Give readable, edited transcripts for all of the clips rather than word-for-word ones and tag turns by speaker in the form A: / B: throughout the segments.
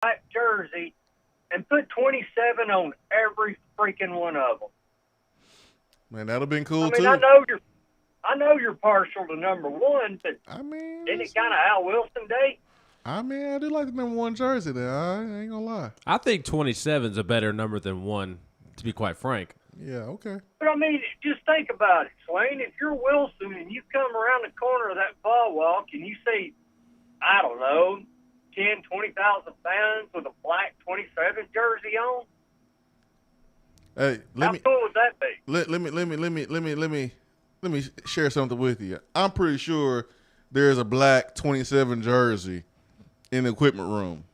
A: black jersey and put 27 on every freaking one of them.
B: Man, that'd have been cool
A: I mean,
B: too.
A: I know you're partial to number one, but
B: I mean,
A: isn't it kind of Al Wilson Day?
B: I do like the number 1 jersey there. I ain't gonna lie.
C: I think 27's a better number than 1, to be quite frank.
B: Yeah, okay.
A: But I mean, just think about it, Swain. If you're Wilson and you come around the corner of that ball walk and you see, I don't know, 10, 20,000 fans with a black 27 jersey on,
B: Hey,
A: how cool would that be?
B: let me share something with you. I'm pretty sure there's a black 27 jersey in the equipment room.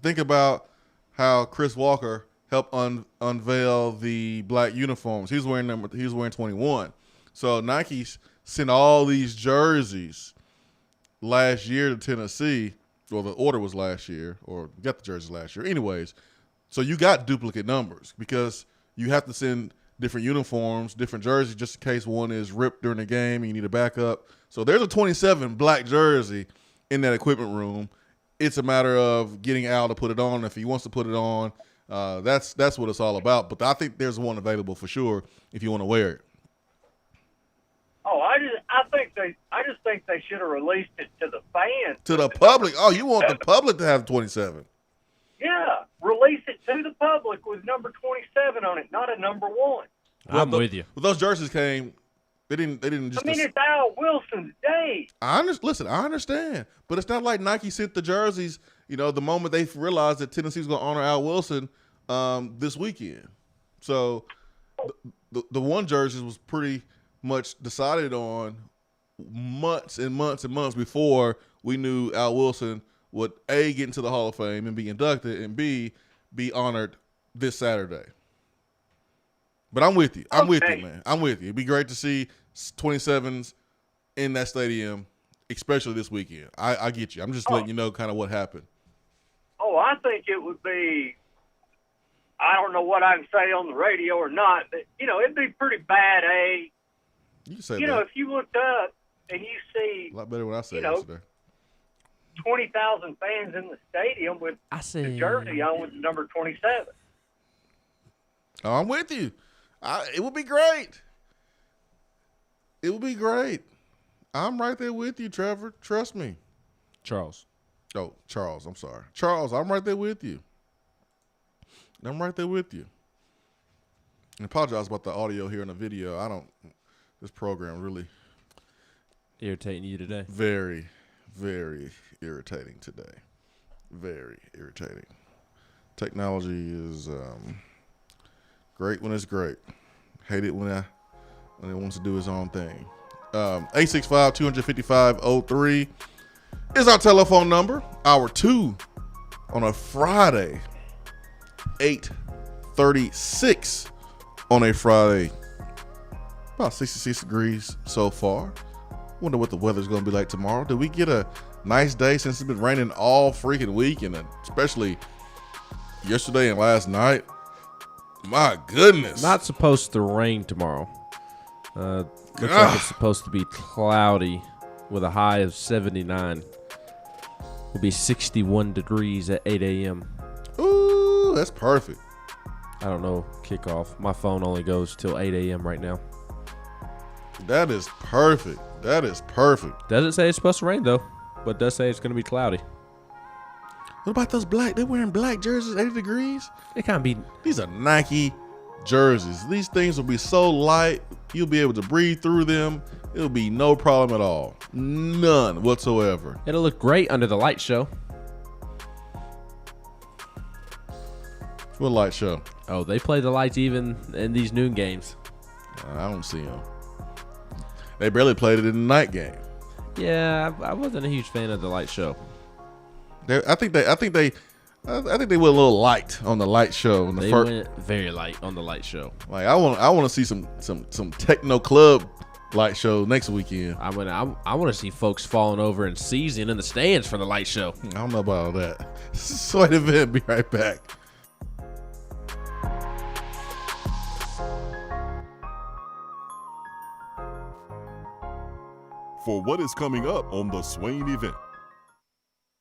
B: Think about how Chris Walker helped unveil the black uniforms. He was wearing 21. So Nike sent all these jerseys last year to Tennessee. Well, the order was last year, or got the jerseys last year. Anyways, so you got duplicate numbers because you have to send different uniforms, different jerseys, just in case one is ripped during the game and you need a backup. So there's a 27 black jersey in that equipment room. It's a matter of getting Al to put it on. If he wants to put it on, that's what it's all about. But I think there's one available for sure if you want to wear it.
A: Oh, I just think they should have released it to the fans.
B: To the public. Oh, you want the public to have 27.
A: Yeah, release it to the public with number 27 on it, not a number 1.
C: I'm with you.
B: Well, those jerseys came. They didn't just.
A: I mean, it's Al Wilson's day.
B: Listen, I understand, but it's not like Nike sent the jerseys. You know, the moment they realized that Tennessee's going to honor Al Wilson this weekend. So the one jerseys was pretty much decided on months and months and months before we knew Al Wilson would A, get into the Hall of Fame and be inducted, and B, be honored this Saturday. But I'm with you. I'm with you, man. I'm with you. It'd be great to see 27s in that stadium, especially this weekend. I get you. I'm just letting you know kind of what happened.
A: Oh, I think it would be, I don't know what I can say on the radio or not, but, it'd be pretty bad,
B: You can say
A: that. If you looked up and you see,
B: a lot better than I said yesterday.
A: 20,000 fans in the stadium with the jersey on with number 27.
B: Oh, I'm with you. It would be great. It would be great. I'm right there with you, Trevor. Trust me.
C: Charles.
B: Oh, Charles. I'm sorry. Charles, I'm right there with you. I'm right there with you. I apologize about the audio here in the video. This program really
C: Irritating you today.
B: very, very irritating today. Very irritating. Technology is great when it's great. Hate it when it wants to do its own thing. 865-255-03 is our telephone number. Hour 2 on a Friday. 8:36 on a Friday. About 66 degrees so far. Wonder what the weather's going to be like tomorrow. Did we get a nice day since it's been raining all freaking week, and especially yesterday and last night? My goodness.
C: Not supposed to rain tomorrow. Looks like it's supposed to be cloudy with a high of 79. Will be 61 degrees at 8 a.m.
B: Ooh, that's perfect.
C: I don't know, kickoff. My phone only goes till 8 a.m. right now.
B: That is perfect. That is perfect.
C: Doesn't say it's supposed to rain, though, but does say it's going to be cloudy.
B: What about those black? They're wearing black jerseys, 80 degrees?
C: It can't be.
B: These are Nike jerseys. These things will be so light, you'll be able to breathe through them. It'll be no problem at all. None whatsoever.
C: It'll look great under the light show.
B: What light show?
C: Oh, they play the lights even in these noon games.
B: I don't see them. They barely played it in the night game.
C: Yeah, I wasn't a huge fan of the light show.
B: I think they went a little light on the light show. In the
C: They went very light on the light show.
B: Like I want to see some techno club light show next weekend.
C: I want to see folks falling over and seizing in the stands for the light show.
B: I don't know about all that. Swain Event. Be right back.
D: For what is coming up on the Swain Event.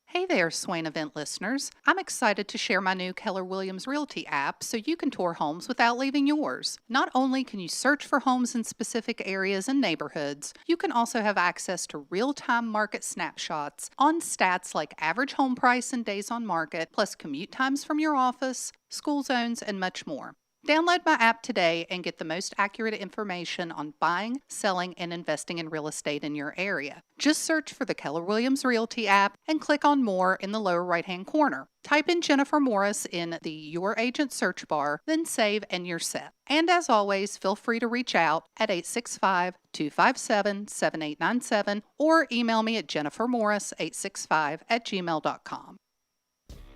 E: Hey there.
D: there, Swain Event listeners. I'm excited to share my new Keller Williams Realty app so you can tour homes without leaving yours. Not only can you search for homes in specific areas and neighborhoods, you can also have access to real-time market snapshots on stats like average home price and days on market, plus commute times from your office, school zones, and much more. Download my app today and get the most accurate information on buying, selling, and investing in real estate in your area. Just search for the Keller Williams Realty app and click on More in the lower right-hand corner. Type in Jennifer Morris in the Your Agent search bar, then save and you're set. And as always, feel free to reach out at 865-257-7897 or email me at jennifermorris865@gmail.com.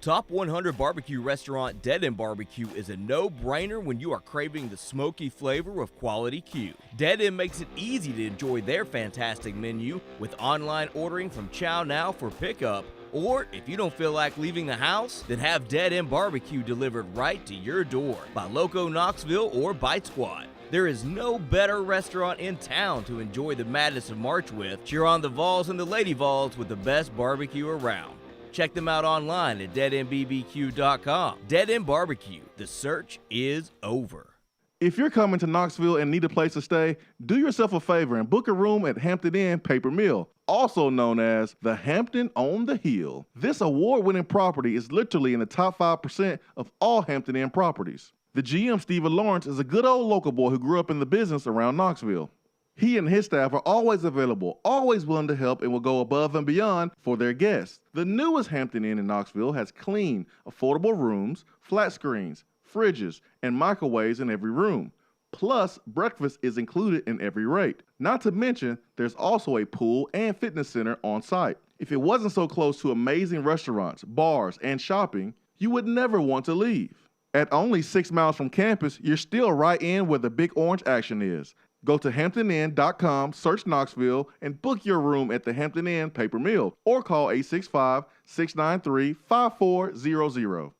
E: Top 100 barbecue restaurant Dead End Barbecue is a no-brainer when you are craving the smoky flavor of quality Q. Dead End makes it easy to enjoy their fantastic menu with online ordering from Chow Now for pickup. Or if you don't feel like leaving the house, then have Dead End Barbecue delivered right to your door by Loco Knoxville or Bite Squad. There is no better restaurant in town to enjoy the madness of March with. Cheer on the Vols and the Lady Vols with the best barbecue around. Check them out online at deadendbbq.com. Dead End Barbecue. The search is over.
B: If you're coming to Knoxville and need a place to stay, do yourself a favor and book a room at Hampton Inn Paper Mill, also known as the Hampton on the Hill. This award-winning property is literally in the top 5% of all Hampton Inn properties. The GM, Stephen Lawrence, is a good old local boy who grew up in the business around Knoxville. He and his staff are always available, always willing to help, and will go above and beyond for their guests. The newest Hampton Inn in Knoxville has clean, affordable rooms, flat screens, fridges, and microwaves in every room. Plus, breakfast is included in every rate. Not to mention, there's also a pool and fitness center on site. If it wasn't so close to amazing restaurants, bars, and shopping, you would never want to leave. At only 6 miles from campus, you're still right in where the big orange action is. Go to HamptonInn.com, search Knoxville, and book your room at the Hampton Inn Paper Mill or call 865-693-5400.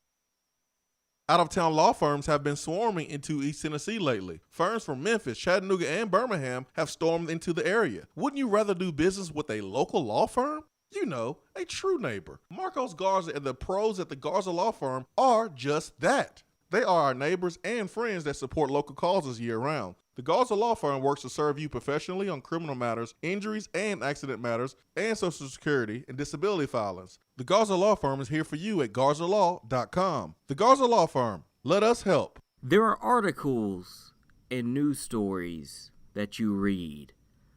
B: Out-of-town law firms have been swarming into East Tennessee lately. Firms from Memphis, Chattanooga, and Birmingham have stormed into the area. Wouldn't you rather do business with a local law firm? You know, a true neighbor. Marcos Garza and the pros at the Garza Law Firm are just that. They are our neighbors and friends that support local causes year-round. The Garza Law Firm works to serve you professionally on criminal matters, injuries and accident matters, and Social Security and disability filings. The Garza Law Firm is here for you at GarzaLaw.com. The Garza Law Firm. Let us help.
F: There are articles and news stories that you read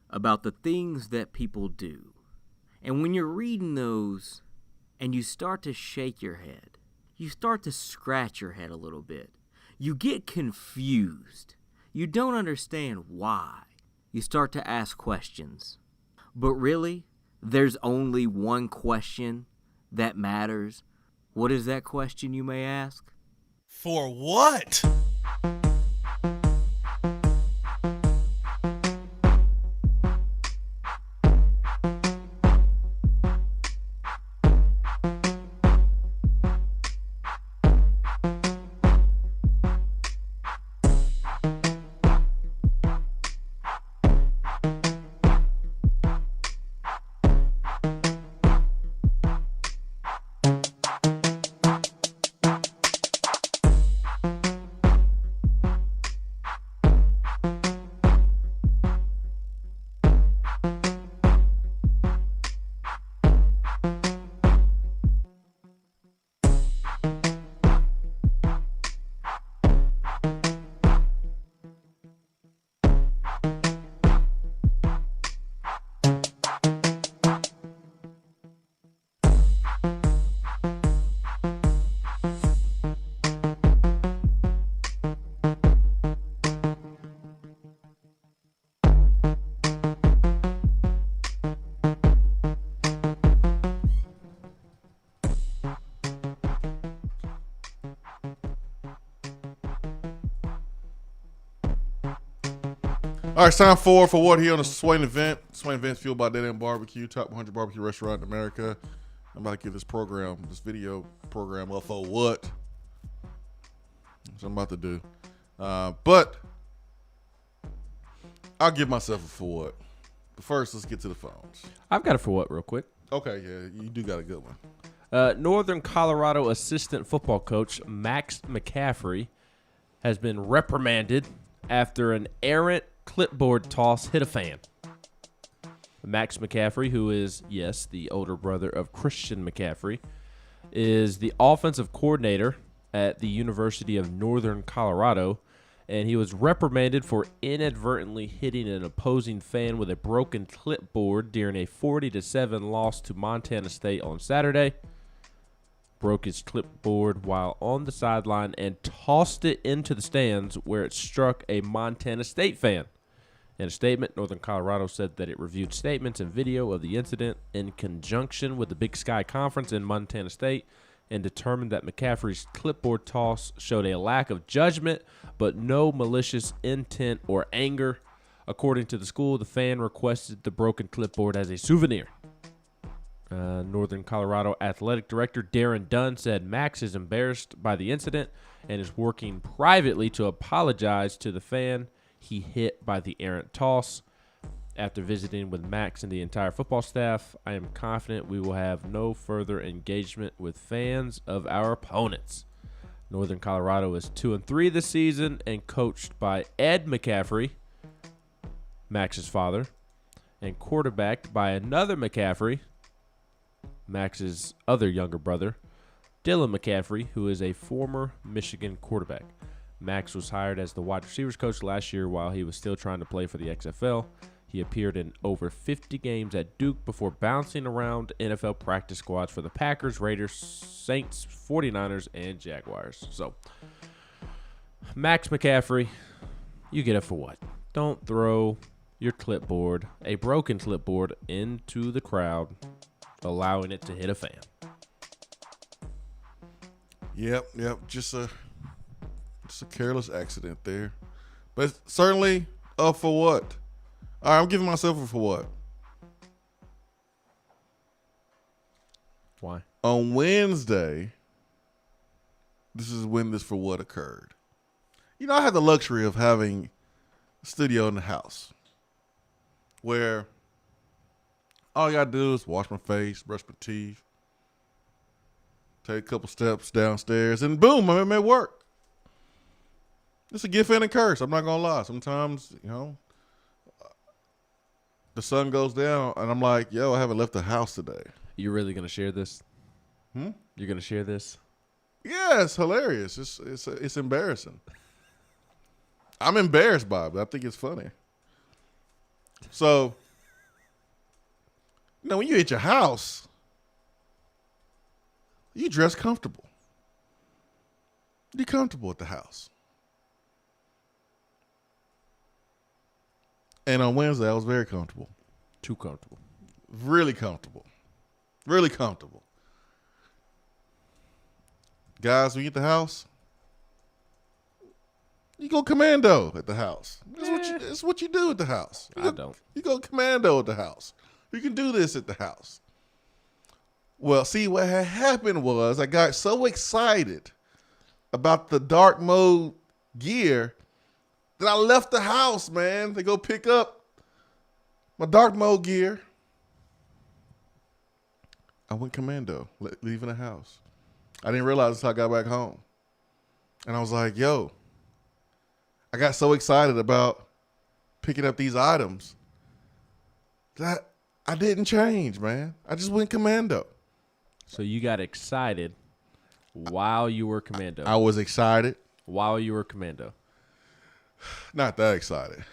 F: about the things that people do. And when you're reading those and you start to shake your head, you start to scratch your head a little bit, you get confused. You don't understand why. You start to ask questions. But really, there's only one question that matters. What is that question, you may ask?
G: For what?
B: All right, it's time for what here on the Swain Event. Swain Event fueled by Dead End Barbecue, top 100 barbecue restaurant in America. I'm about to give this video program up for what? That's what I'm about to do. But I'll give myself a for what. But first, let's get to the phones.
C: I've got it for what real quick.
B: Okay, yeah, you do got a good one.
C: Northern Colorado assistant football coach Max McCaffrey has been reprimanded after an errant clipboard toss hit a fan. Max McCaffrey, who is, yes, the older brother of Christian McCaffrey, is the offensive coordinator at the University of Northern Colorado, and he was reprimanded for inadvertently hitting an opposing fan with a broken clipboard during a 40-7 loss to Montana State on Saturday. Broke his clipboard while on the sideline and tossed it into the stands where it struck a Montana State fan. In a statement, Northern Colorado said that it reviewed statements and video of the incident in conjunction with the Big Sky Conference in Montana State and determined that McCaffrey's clipboard toss showed a lack of judgment but no malicious intent or anger. According to the school, the fan requested the broken clipboard as a souvenir. Northern Colorado Athletic Director Darren Dunn said Max is embarrassed by the incident and is working privately to apologize to the fan he hit by the errant toss. After visiting with Max and the entire football staff, I am confident we will have no further engagement with fans of our opponents. Northern Colorado is 2-3 this season and coached by Ed McCaffrey, Max's father, and quarterbacked by another McCaffrey, Max's other younger brother, Dylan McCaffrey, who is a former Michigan quarterback. Max was hired as the wide receivers coach last year while he was still trying to play for the XFL. He appeared in over 50 games at Duke before bouncing around NFL practice squads for the Packers, Raiders, Saints, 49ers, and Jaguars. So, Max McCaffrey, you get it for what? Don't throw your clipboard, a broken clipboard, into the crowd, allowing it to hit a fan.
B: Yep. Just a careless accident there. But certainly up for what? All right, I'm giving myself a for what?
C: Why?
B: On Wednesday, this is when this for what occurred. You know, I had the luxury of having a studio in the house where all I got to do is wash my face, brush my teeth, take a couple steps downstairs, and boom, I'm at work. It's a gift and a curse. I'm not going to lie. Sometimes, you know, the sun goes down, and I'm like, yo, I haven't left the house today.
C: You really going to share this? You're going to share this?
B: Yeah, it's hilarious. It's embarrassing. I'm embarrassed by it, but I think it's funny. So, you know, when you at your house, you dress comfortable. You're comfortable at the house. And on Wednesday, I was very comfortable.
C: Too comfortable.
B: Really comfortable. Really comfortable. Guys, when you get the house, you go commando at the house. That's what you do at the house. You go commando at the house. You can do this at the house. Well, see, what had happened was I got so excited about the dark mode gear that I left the house, man, to go pick up my dark mode gear. I went commando, leaving the house. I didn't realize until I got back home. And I was like, yo, I got so excited about picking up these items that I didn't change, man. I just went commando.
C: So you got excited while you were commando.
B: I was excited.
C: While you were commando.
B: Not that excited,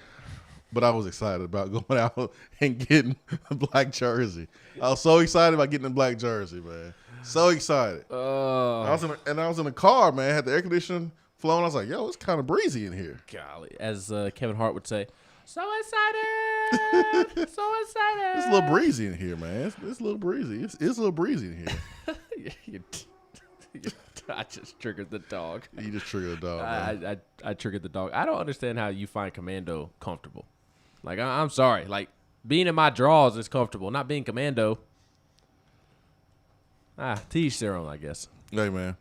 B: but I was excited about going out and getting a black jersey. I was so excited about getting a black jersey, man. So excited. I was in a car, man. Had the air conditioning flowing. I was like, yo, it's kind of breezy in here.
C: Golly. As Kevin Hart would say, so excited. So excited.
B: It's a little breezy in here, man. It's a little breezy. It's a little breezy in here.
C: I just triggered the dog.
B: You just triggered the dog, man.
C: I triggered the dog. I don't understand how you find commando comfortable. Like, I'm sorry. Like, being in my drawers is comfortable. Not being commando. To each their own, I guess.
B: Hey, man.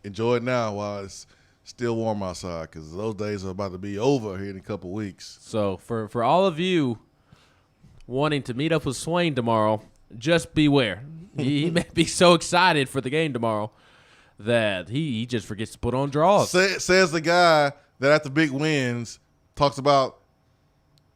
B: Enjoy it now while it's still warm outside, because those days are about to be over here in a couple weeks.
C: So, for all of you wanting to meet up with Swain tomorrow, just beware. He may be so excited for the game tomorrow that he just forgets to put on draws.
B: Says the guy that after big wins talks about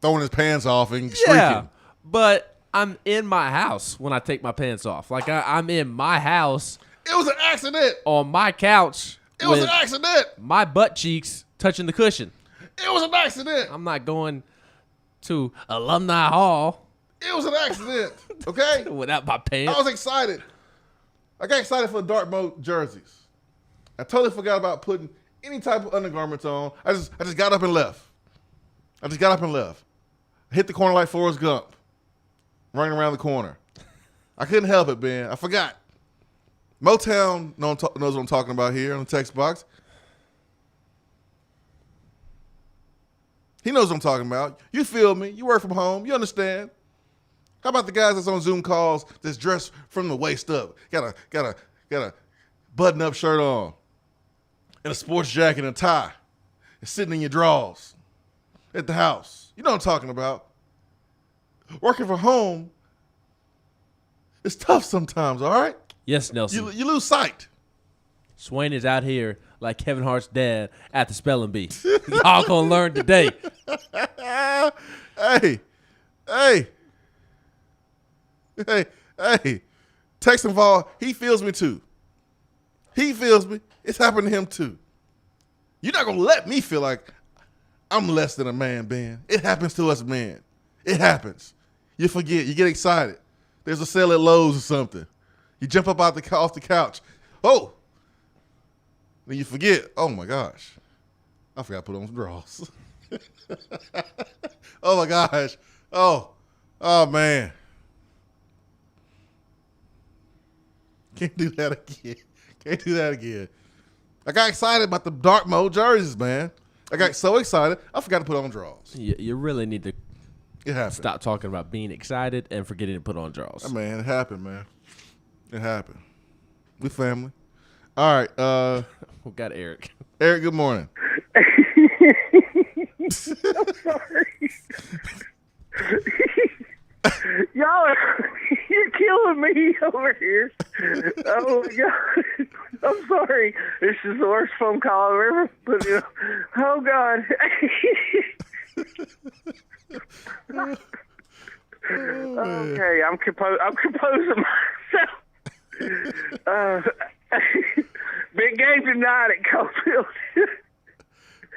B: throwing his pants off and streaking.
C: Yeah, but I'm in my house when I take my pants off. Like, I'm in my house.
B: It was an accident.
C: On my couch.
B: It was an accident.
C: My butt cheeks touching the cushion.
B: It was an accident.
C: I'm not going to Alumni Hall.
B: It was an accident. Okay?
C: Without my pants.
B: I was excited. I got excited for the dark mode jerseys. I totally forgot about putting any type of undergarments on. I just got up and left. I hit the corner like Forrest Gump, running around the corner. I couldn't help it, Ben. I forgot. Motown knows what I'm talking about here on the text box. He knows what I'm talking about. You feel me. You work from home. You understand. How about the guys that's on Zoom calls that's dressed from the waist up? Got a button-up shirt on and a sports jacket and a tie and sitting in your drawers at the house. You know what I'm talking about. Working from home is tough sometimes, all right?
C: Yes, Nelson.
B: You lose sight.
C: Swain is out here like Kevin Hart's dad at the spelling bee. Y'all gonna learn today.
B: Hey. Text him for he feels me too. He feels me. It's happened to him too. You're not gonna let me feel like I'm less than a man, Ben. It happens to us men. It happens. You forget. You get excited. There's a sale at Lowe's or something. You jump up off the couch. Oh. Then you forget. Oh my gosh. I forgot to put on some drawers. Oh my gosh. Oh man. Can't do that again. I got excited about the dark mode jerseys, man. I got so excited, I forgot to put on drawers.
C: You really need to stop talking about being excited and forgetting to put on drawers.
B: Man, it happened, man. It happened. We family. All right.
C: We got Eric.
B: Eric, good morning.
H: I'm sorry. Y'all, you're killing me over here. Oh, my God. I'm sorry. This is the worst phone call I've ever put in. Oh, God. Okay, I'm composing myself. Big game tonight at Cofield.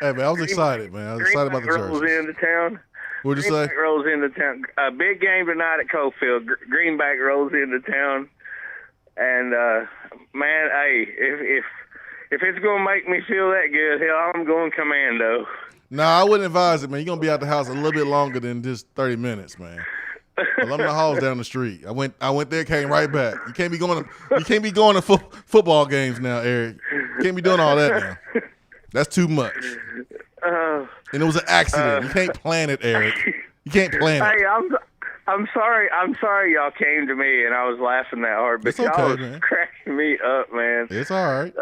B: Hey, man, I was excited, man. I was excited about the jerseys.
H: Rolls into town.
B: What'd you say?
H: Greenback rolls into town. Big game tonight at Cofield. Greenback rolls into town. And, man, hey, if it's going to make me feel that good, hell, I'm going commando.
B: No, I wouldn't advise it, man. You're going to be out the house a little bit longer than just 30 minutes, man. Alumni Hall's down the street. I went there, came right back. You can't be going to football games now, Eric. You can't be doing all that now. That's too much. And it was an accident. You can't plan it, Eric. You can't plan it.
H: Hey, I'm sorry. I'm sorry y'all came to me and I was laughing that hard, but
B: It's okay,
H: y'all was
B: man.
H: cracking me up, man.
B: It's all right.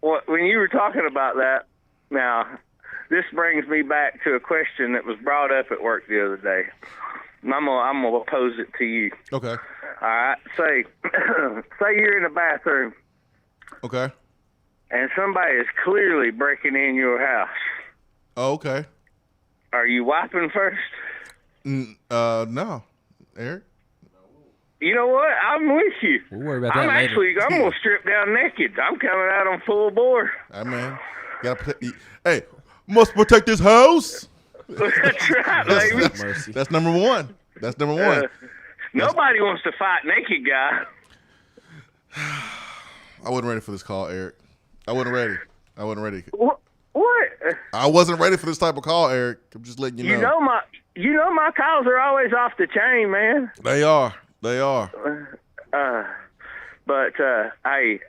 H: When you were talking about that, now, this brings me back to a question that was brought up at work the other day. And I'm gonna pose it to you.
B: Okay.
H: All right. Say you're in the bathroom.
B: Okay.
H: And somebody is clearly breaking in your house.
B: Oh, okay.
H: Are you wiping first?
B: No, Eric.
H: You know what? I'm with you.
C: We'll worry about that later.
H: I'm going to strip down naked. I'm coming out on full bore.
B: Hey, man. Hey, must protect this house.
H: That's right, baby.
B: That's number one.
H: Nobody wants to fight naked guy.
B: I wasn't ready for this call, Eric. I wasn't ready.
H: What?
B: I wasn't ready for this type of call, Eric. I'm just letting you know.
H: You know my calls are always off the chain, man.
B: They are.
H: But hey,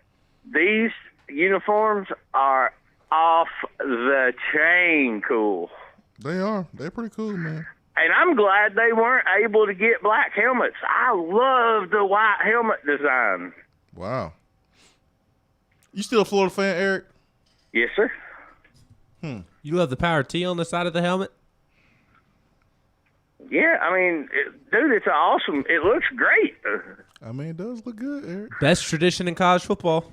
H: these uniforms are off the chain cool.
B: They are. They're pretty cool, man.
H: And I'm glad they weren't able to get black helmets. I love the white helmet design.
B: Wow. You still a Florida fan, Eric?
H: Yes, sir.
C: You love the power T on the side of the helmet?
H: Yeah, I mean, dude, it's awesome. It looks great.
B: I mean, it does look good, Eric.
C: Best tradition in college football.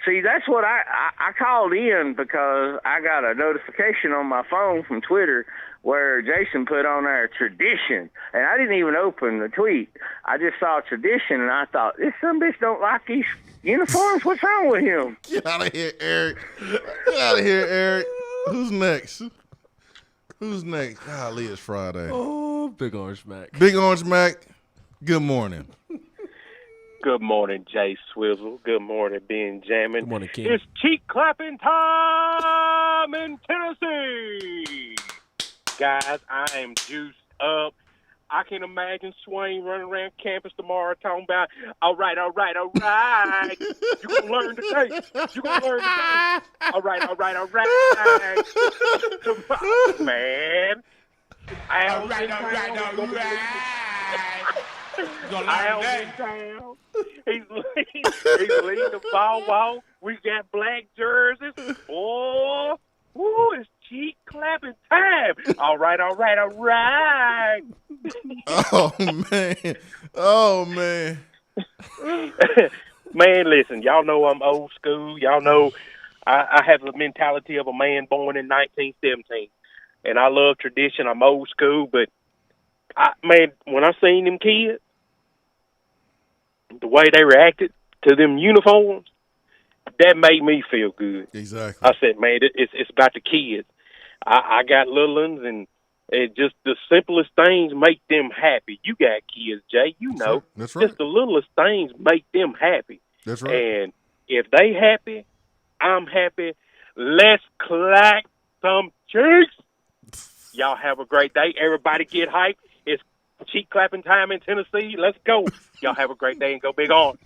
H: See, that's what I called in because I got a notification on my phone from Twitter where Jason put on there tradition, and I didn't even open the tweet. I just saw tradition, and I thought, this some bitch don't like these uniforms. What's wrong with him?
B: Get out of here, Eric. Get out of here, Eric. Who's next? Who's next? Golly, it's Friday.
C: Oh, Big Orange Mac.
B: Big Orange Mac, good morning.
I: Good morning, Jay Swizzle. Good morning, Benjamin.
C: Good morning, King.
I: It's cheek clapping time in Tennessee. Guys, I am juiced up. I can imagine Swain running around campus tomorrow talking about, all right. You can learn today. All right. Man. All right. He's leading the ball walk. We got black jerseys. Oh, it's cheek clapping time. All right.
B: Oh, man.
I: Man, listen, y'all know I'm old school. Y'all know I have the mentality of a man born in 1917. And I love tradition. I'm old school. But, when I seen them kids, the way they reacted to them uniforms, that made me feel good.
B: Exactly.
I: I said, man, it's about the kids. I got little ones, and it just the simplest things make them happy. You got kids, Jay. You know.
B: That's right.
I: Just the littlest things make them happy.
B: That's right.
I: And if they happy, I'm happy. Let's clack some cheeks. Y'all have a great day. Everybody get hyped. It's cheek clapping time in Tennessee. Let's go. Y'all have a great day and go Big On.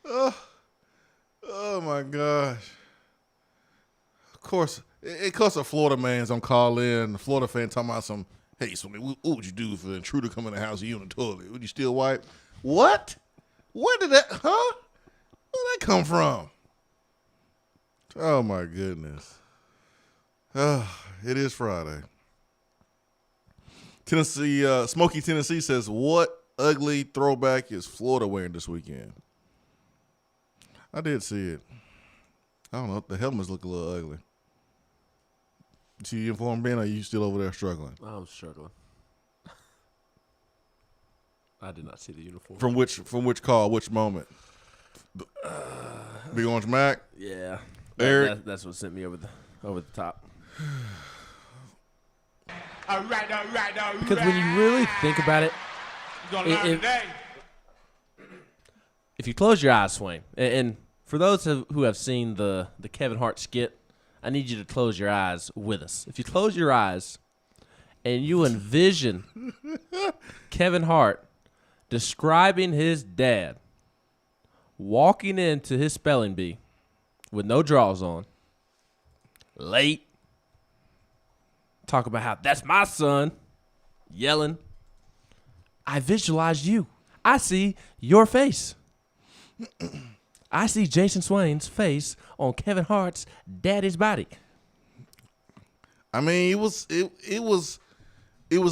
B: Oh my gosh. Of course, it costs a Florida man's on call in. The Florida fan talking about some, hey, so what would you do if an intruder come in the house and you on the toilet? Would you still wipe? What? Where did that, huh? Where'd that come from? Oh my goodness. It is Friday. Tennessee, Smoky Tennessee says, what ugly throwback is Florida wearing this weekend? I did see it. I don't know. The helmets look a little ugly. You see the uniform, Ben, or are you still over there struggling?
C: I'm struggling. I did not see the uniform.
B: From which call, which moment? Big Orange Mac?
C: Yeah.
B: Eric?
C: That's what sent me over the top.
J: All right.
C: Because when you really think about it, if you close your eyes, Swain, and for those who have seen the Kevin Hart skit, I need you to close your eyes with us. If you close your eyes and you envision Kevin Hart describing his dad walking into his spelling bee with no drawers on, late, talk about how that's my son, yelling, I visualize you. I see your face. I see Jason Swain's face on Kevin Hart's daddy's body.
B: I mean, it was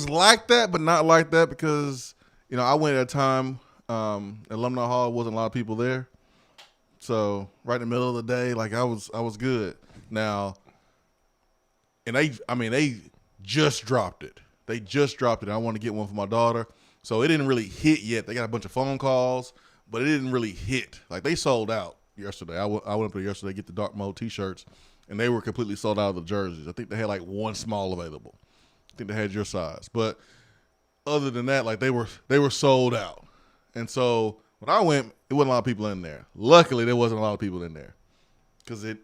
B: like that, but not like that because, I went at a time, Alumni Hall, wasn't a lot of people there. So right in the middle of the day, like I was good. Now, and they just dropped it. They just dropped it. I want to get one for my daughter. So it didn't really hit yet. They got a bunch of phone calls, but it didn't really hit. Like they sold out yesterday. I went up there yesterday to get the dark mode T-shirts, and they were completely sold out of the jerseys. I think they had like one small available. I think they had your size. But other than that, like they were sold out. And so when I went, it wasn't a lot of people in there. Luckily, there wasn't a lot of people in there because I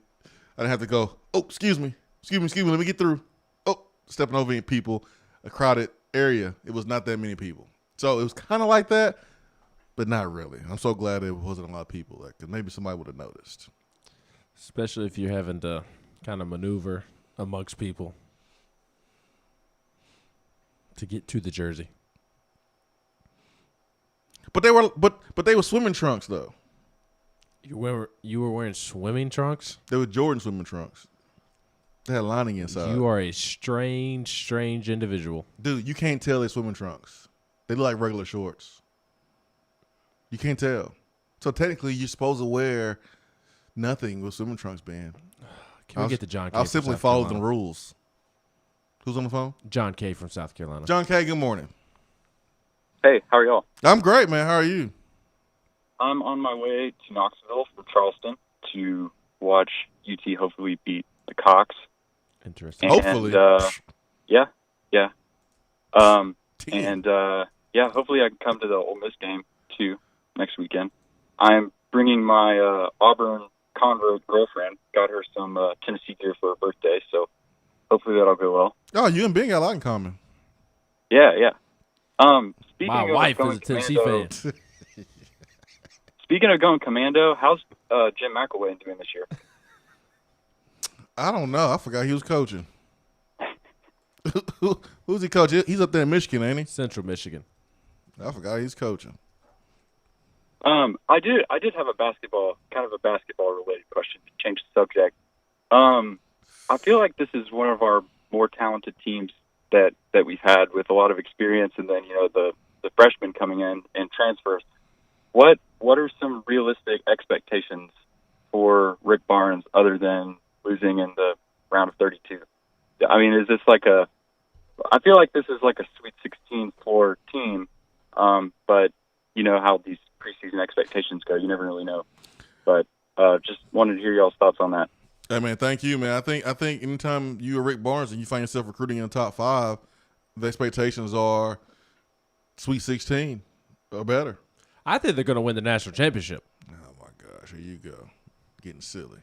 B: didn't have to go, oh, excuse me, let me get through. Oh, stepping over in people, a crowded area. It was not that many people. So it was kind of like that, but not really. I'm so glad there wasn't a lot of people there because maybe somebody would have noticed.
C: Especially if you're having to kind of maneuver amongst people to get to the jersey.
B: But they were swimming trunks though.
C: You were wearing swimming trunks?
B: They were Jordan swimming trunks. They had lining inside.
C: You are a strange individual.
B: Dude, you can't tell they're swimming trunks. They look like regular shorts. You can't tell. So technically, you're supposed to wear nothing with swimming trunks being.
C: Can we get to John K?
B: I'll simply follow the rules. Who's on the phone?
C: John K. from South Carolina.
B: John K., good morning.
J: Hey, how are y'all?
B: I'm great, man. How are you?
J: I'm on my way to Knoxville from Charleston to watch UT hopefully beat the Cox.
C: Interesting.
B: Hopefully.
J: Yeah.
B: Damn.
J: Hopefully I can come to the Ole Miss game, too, next weekend. I'm bringing my Auburn convert girlfriend. Got her some Tennessee gear for her birthday, so hopefully that'll go well.
B: Oh, you and Ben got a lot in common.
J: Yeah. Speaking
C: My
J: of
C: wife
J: going
C: is a Tennessee
J: commando,
C: fan.
J: Speaking of going commando, how's Jim McElwain doing this year?
B: I don't know. I forgot he was coaching. Who's he coaching? He's up there in Michigan, ain't he?
C: Central Michigan.
B: I forgot he's coaching.
J: I did have a basketball related question to change the subject. I feel like this is one of our more talented teams that we've had with a lot of experience, and then the freshmen coming in and transfers. What are some realistic expectations for Rick Barnes other than losing in the round of 32? I mean, is this I feel like this is like a Sweet 16 floor team, but you know how these preseason expectations go. You never really know. But just wanted to hear y'all's thoughts on that.
B: Hey, man, thank you, man. I think anytime you are Rick Barnes and you find yourself recruiting in the top 5, the expectations are Sweet 16 or better.
C: I think they're going to win the national championship.
B: Oh, my gosh. Here you go. Getting silly.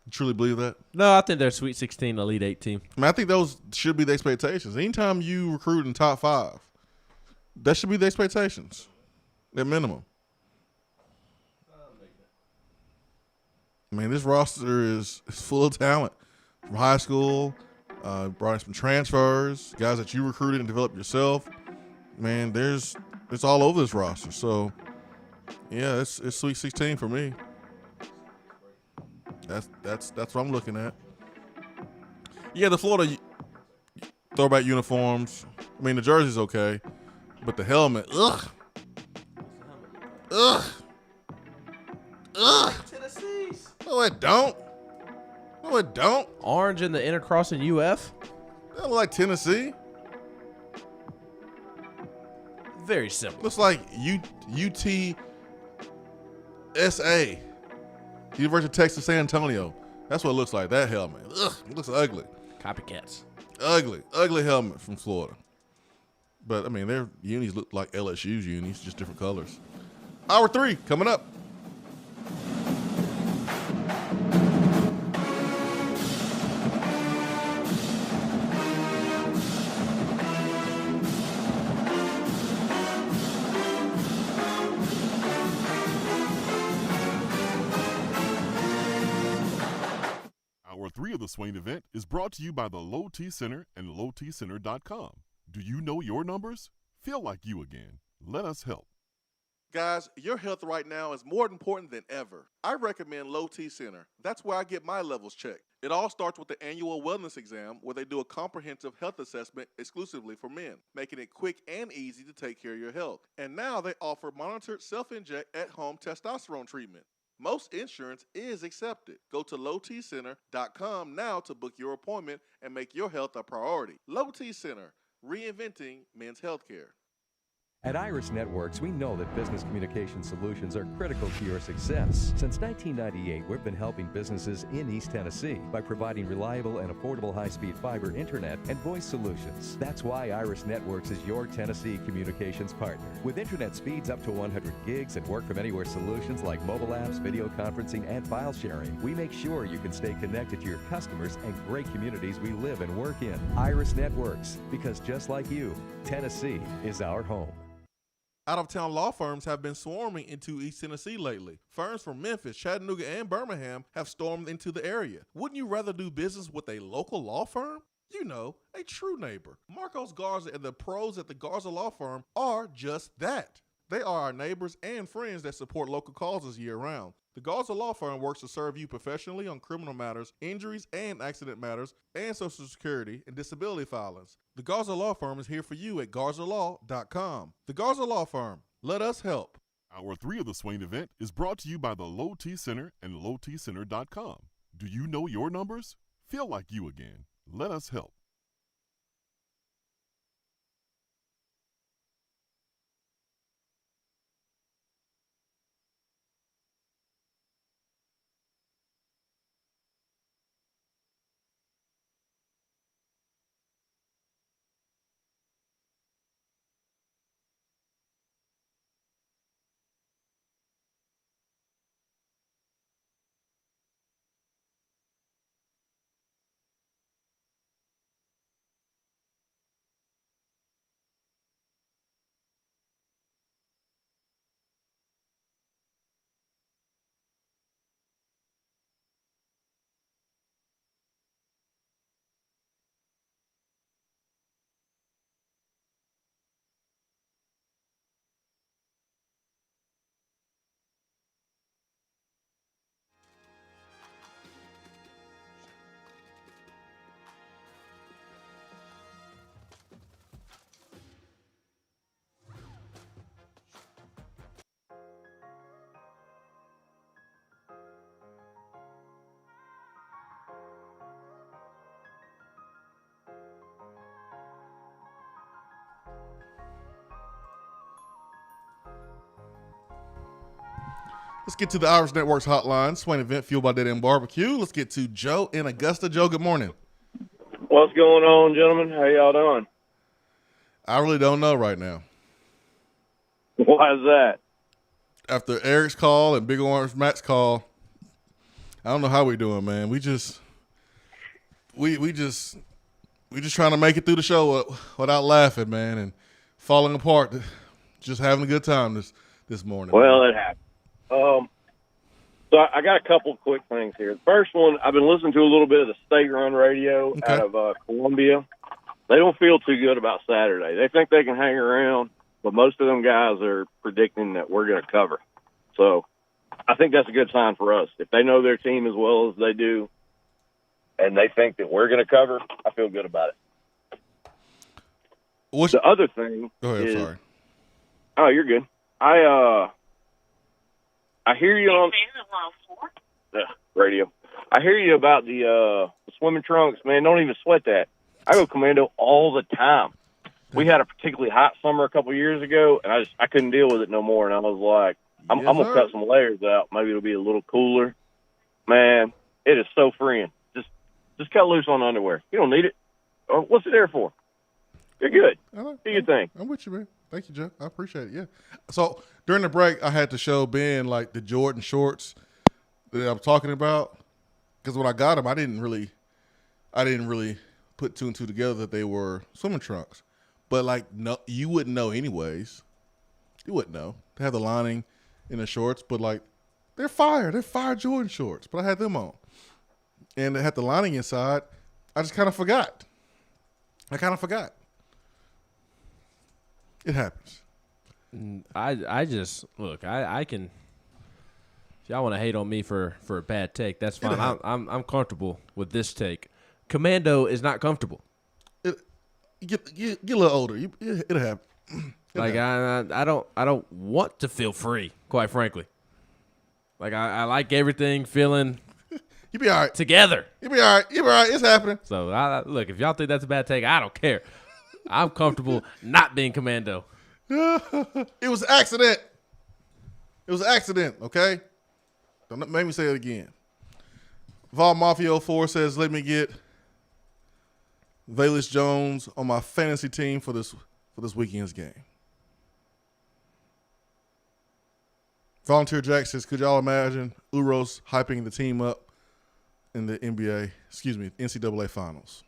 B: You truly believe that?
C: No, I think they're Sweet 16, Elite 8 team.
B: I mean, I think those should be the expectations. Anytime you recruit in top 5, that should be the expectations, at minimum. I mean, this roster is full of talent from high school, brought in some transfers, guys that you recruited and developed yourself. Man, it's all over this roster. So, yeah, it's Sweet 16 for me. That's what I'm looking at. Yeah, the Florida throwback uniforms. I mean, the jersey's okay, but the helmet, ugh.
C: Tennessee's.
B: No, it don't.
C: Orange in the intercross in UF.
B: That look like Tennessee.
C: Very simple.
B: Looks like UTSA, University of Texas San Antonio. That's what it looks like, that helmet. Ugh, it looks ugly.
C: Copycats.
B: Ugly helmet from Florida. But, I mean, their unis look like LSU's unis, just different colors. Hour 3 coming up.
K: Hour 3 of the Swain Event is brought to you by the Low T Center and lowtcenter.com. Do you know your numbers? Feel like you again. Let us help.
B: Guys, your health right now is more important than ever. I recommend Low T Center. That's where I get my levels checked. It all starts with the annual wellness exam where they do a comprehensive health assessment exclusively for men, making it quick and easy to take care of your health. And now they offer monitored self-inject at-home testosterone treatment. Most insurance is accepted. Go to lowtcenter.com now to book your appointment and make your health a priority. Low T Center, reinventing men's healthcare.
L: At Iris Networks, we know that business communication solutions are critical to your success. Since 1998, we've been helping businesses in East Tennessee by providing reliable and affordable high-speed fiber internet and voice solutions. That's why Iris Networks is your Tennessee communications partner. With internet speeds up to 100 gigs and work-from-anywhere solutions like mobile apps, video conferencing, and file sharing, we make sure you can stay connected to your customers and great communities we live and work in. Iris Networks, because just like you, Tennessee is our home.
B: Out-of-town law firms have been swarming into East Tennessee lately. Firms from Memphis, Chattanooga, and Birmingham have stormed into the area. Wouldn't you rather do business with a local law firm? You know, a true neighbor. Marcos Garza and the pros at the Garza Law Firm are just that. They are our neighbors and friends that support local causes year-round. The Garza Law Firm works to serve you professionally on criminal matters, injuries and accident matters, and Social Security and disability filings. The Garza Law Firm is here for you at GarzaLaw.com. The Garza Law Firm. Let us help.
K: Hour 3 of the Swain Event is brought to you by the Low T Center and LowTCenter.com. Do you know your numbers? Feel like you again. Let us help.
B: Let's get to the Irish Network's hotline. Swain Event, fueled by Dead End Barbecue. Let's get to Joe in Augusta. Joe, good morning.
M: What's going on, gentlemen? How y'all doing?
B: I really don't know right now.
M: Why is that?
B: After Eric's call and Big Orange Matt's call, I don't know how we're doing, man. We just trying to make it through the show without laughing, man, and falling apart. Just having a good time this morning.
M: Well,
B: man.
M: it happened. So I got a couple of quick things here. The first one, I've been listening to a little bit of the state-run radio out of Columbia. They don't feel too good about Saturday. They think they can hang around, but most of them guys are predicting that we're going to cover. So I think that's a good sign for us. If they know their team as well as they do, and they think that we're going to cover, I feel good about it. The other thing
B: Go ahead,
M: is,
B: sorry.
M: Oh, you're good. I hear you on radio. I hear you about the swimming trunks, man. Don't even sweat that. I go commando all the time. We had a particularly hot summer a couple of years ago, and I couldn't deal with it no more. And I was like, I'm going to cut some layers out. Maybe it'll be a little cooler. Man, it is so freeing. Just cut loose on underwear. You don't need it. What's it there for? You're good. Do your thing.
B: I'm with you, man. Thank you, Joe. I appreciate it. Yeah. So during the break, I had to show Ben like the Jordan shorts that I'm talking about, because when I got them, I didn't really put two and two together that they were swimming trunks. But like, no, you wouldn't know anyways. You wouldn't know. They have the lining in the shorts, but like, they're fire. They're fire Jordan shorts. But I had them on, and they had the lining inside. I just kind of forgot. It happens.
C: I just look. I can. If y'all want to hate on me for a bad take, that's fine. I'm comfortable with this take. Commando is not comfortable.
B: Get a little older. It'll happen.
C: I don't want to feel free. Quite frankly, like I like everything feeling.
B: You be all right
C: together.
B: You be all right. You be all right. It's happening.
C: So look, if y'all think that's a bad take, I don't care. I'm comfortable not being commando.
B: It was an accident. It was an accident, okay? Don't make me say it again. Vol Mafia 04 says, let me get Velus Jones on my fantasy team for this weekend's game. Volunteer Jack says, could y'all imagine Uros hyping the team up in the NCAA finals?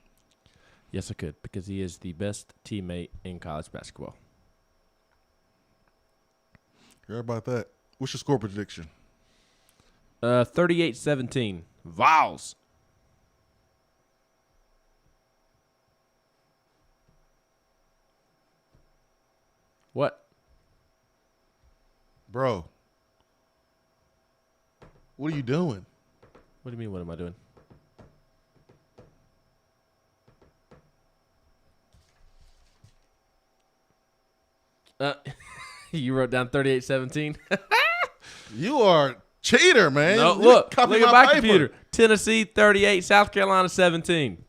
C: Yes, I could, because he is the best teammate in college basketball.
B: Heard about that. What's your score prediction?
C: 38-17. Vols. What?
B: Bro. What are you doing?
C: What do you mean, what am I doing? You wrote down 38-17?
B: You are a cheater, man.
C: No,
B: You
C: look
B: copy
C: at my
B: paper.
C: computer. Tennessee 38, South Carolina 17.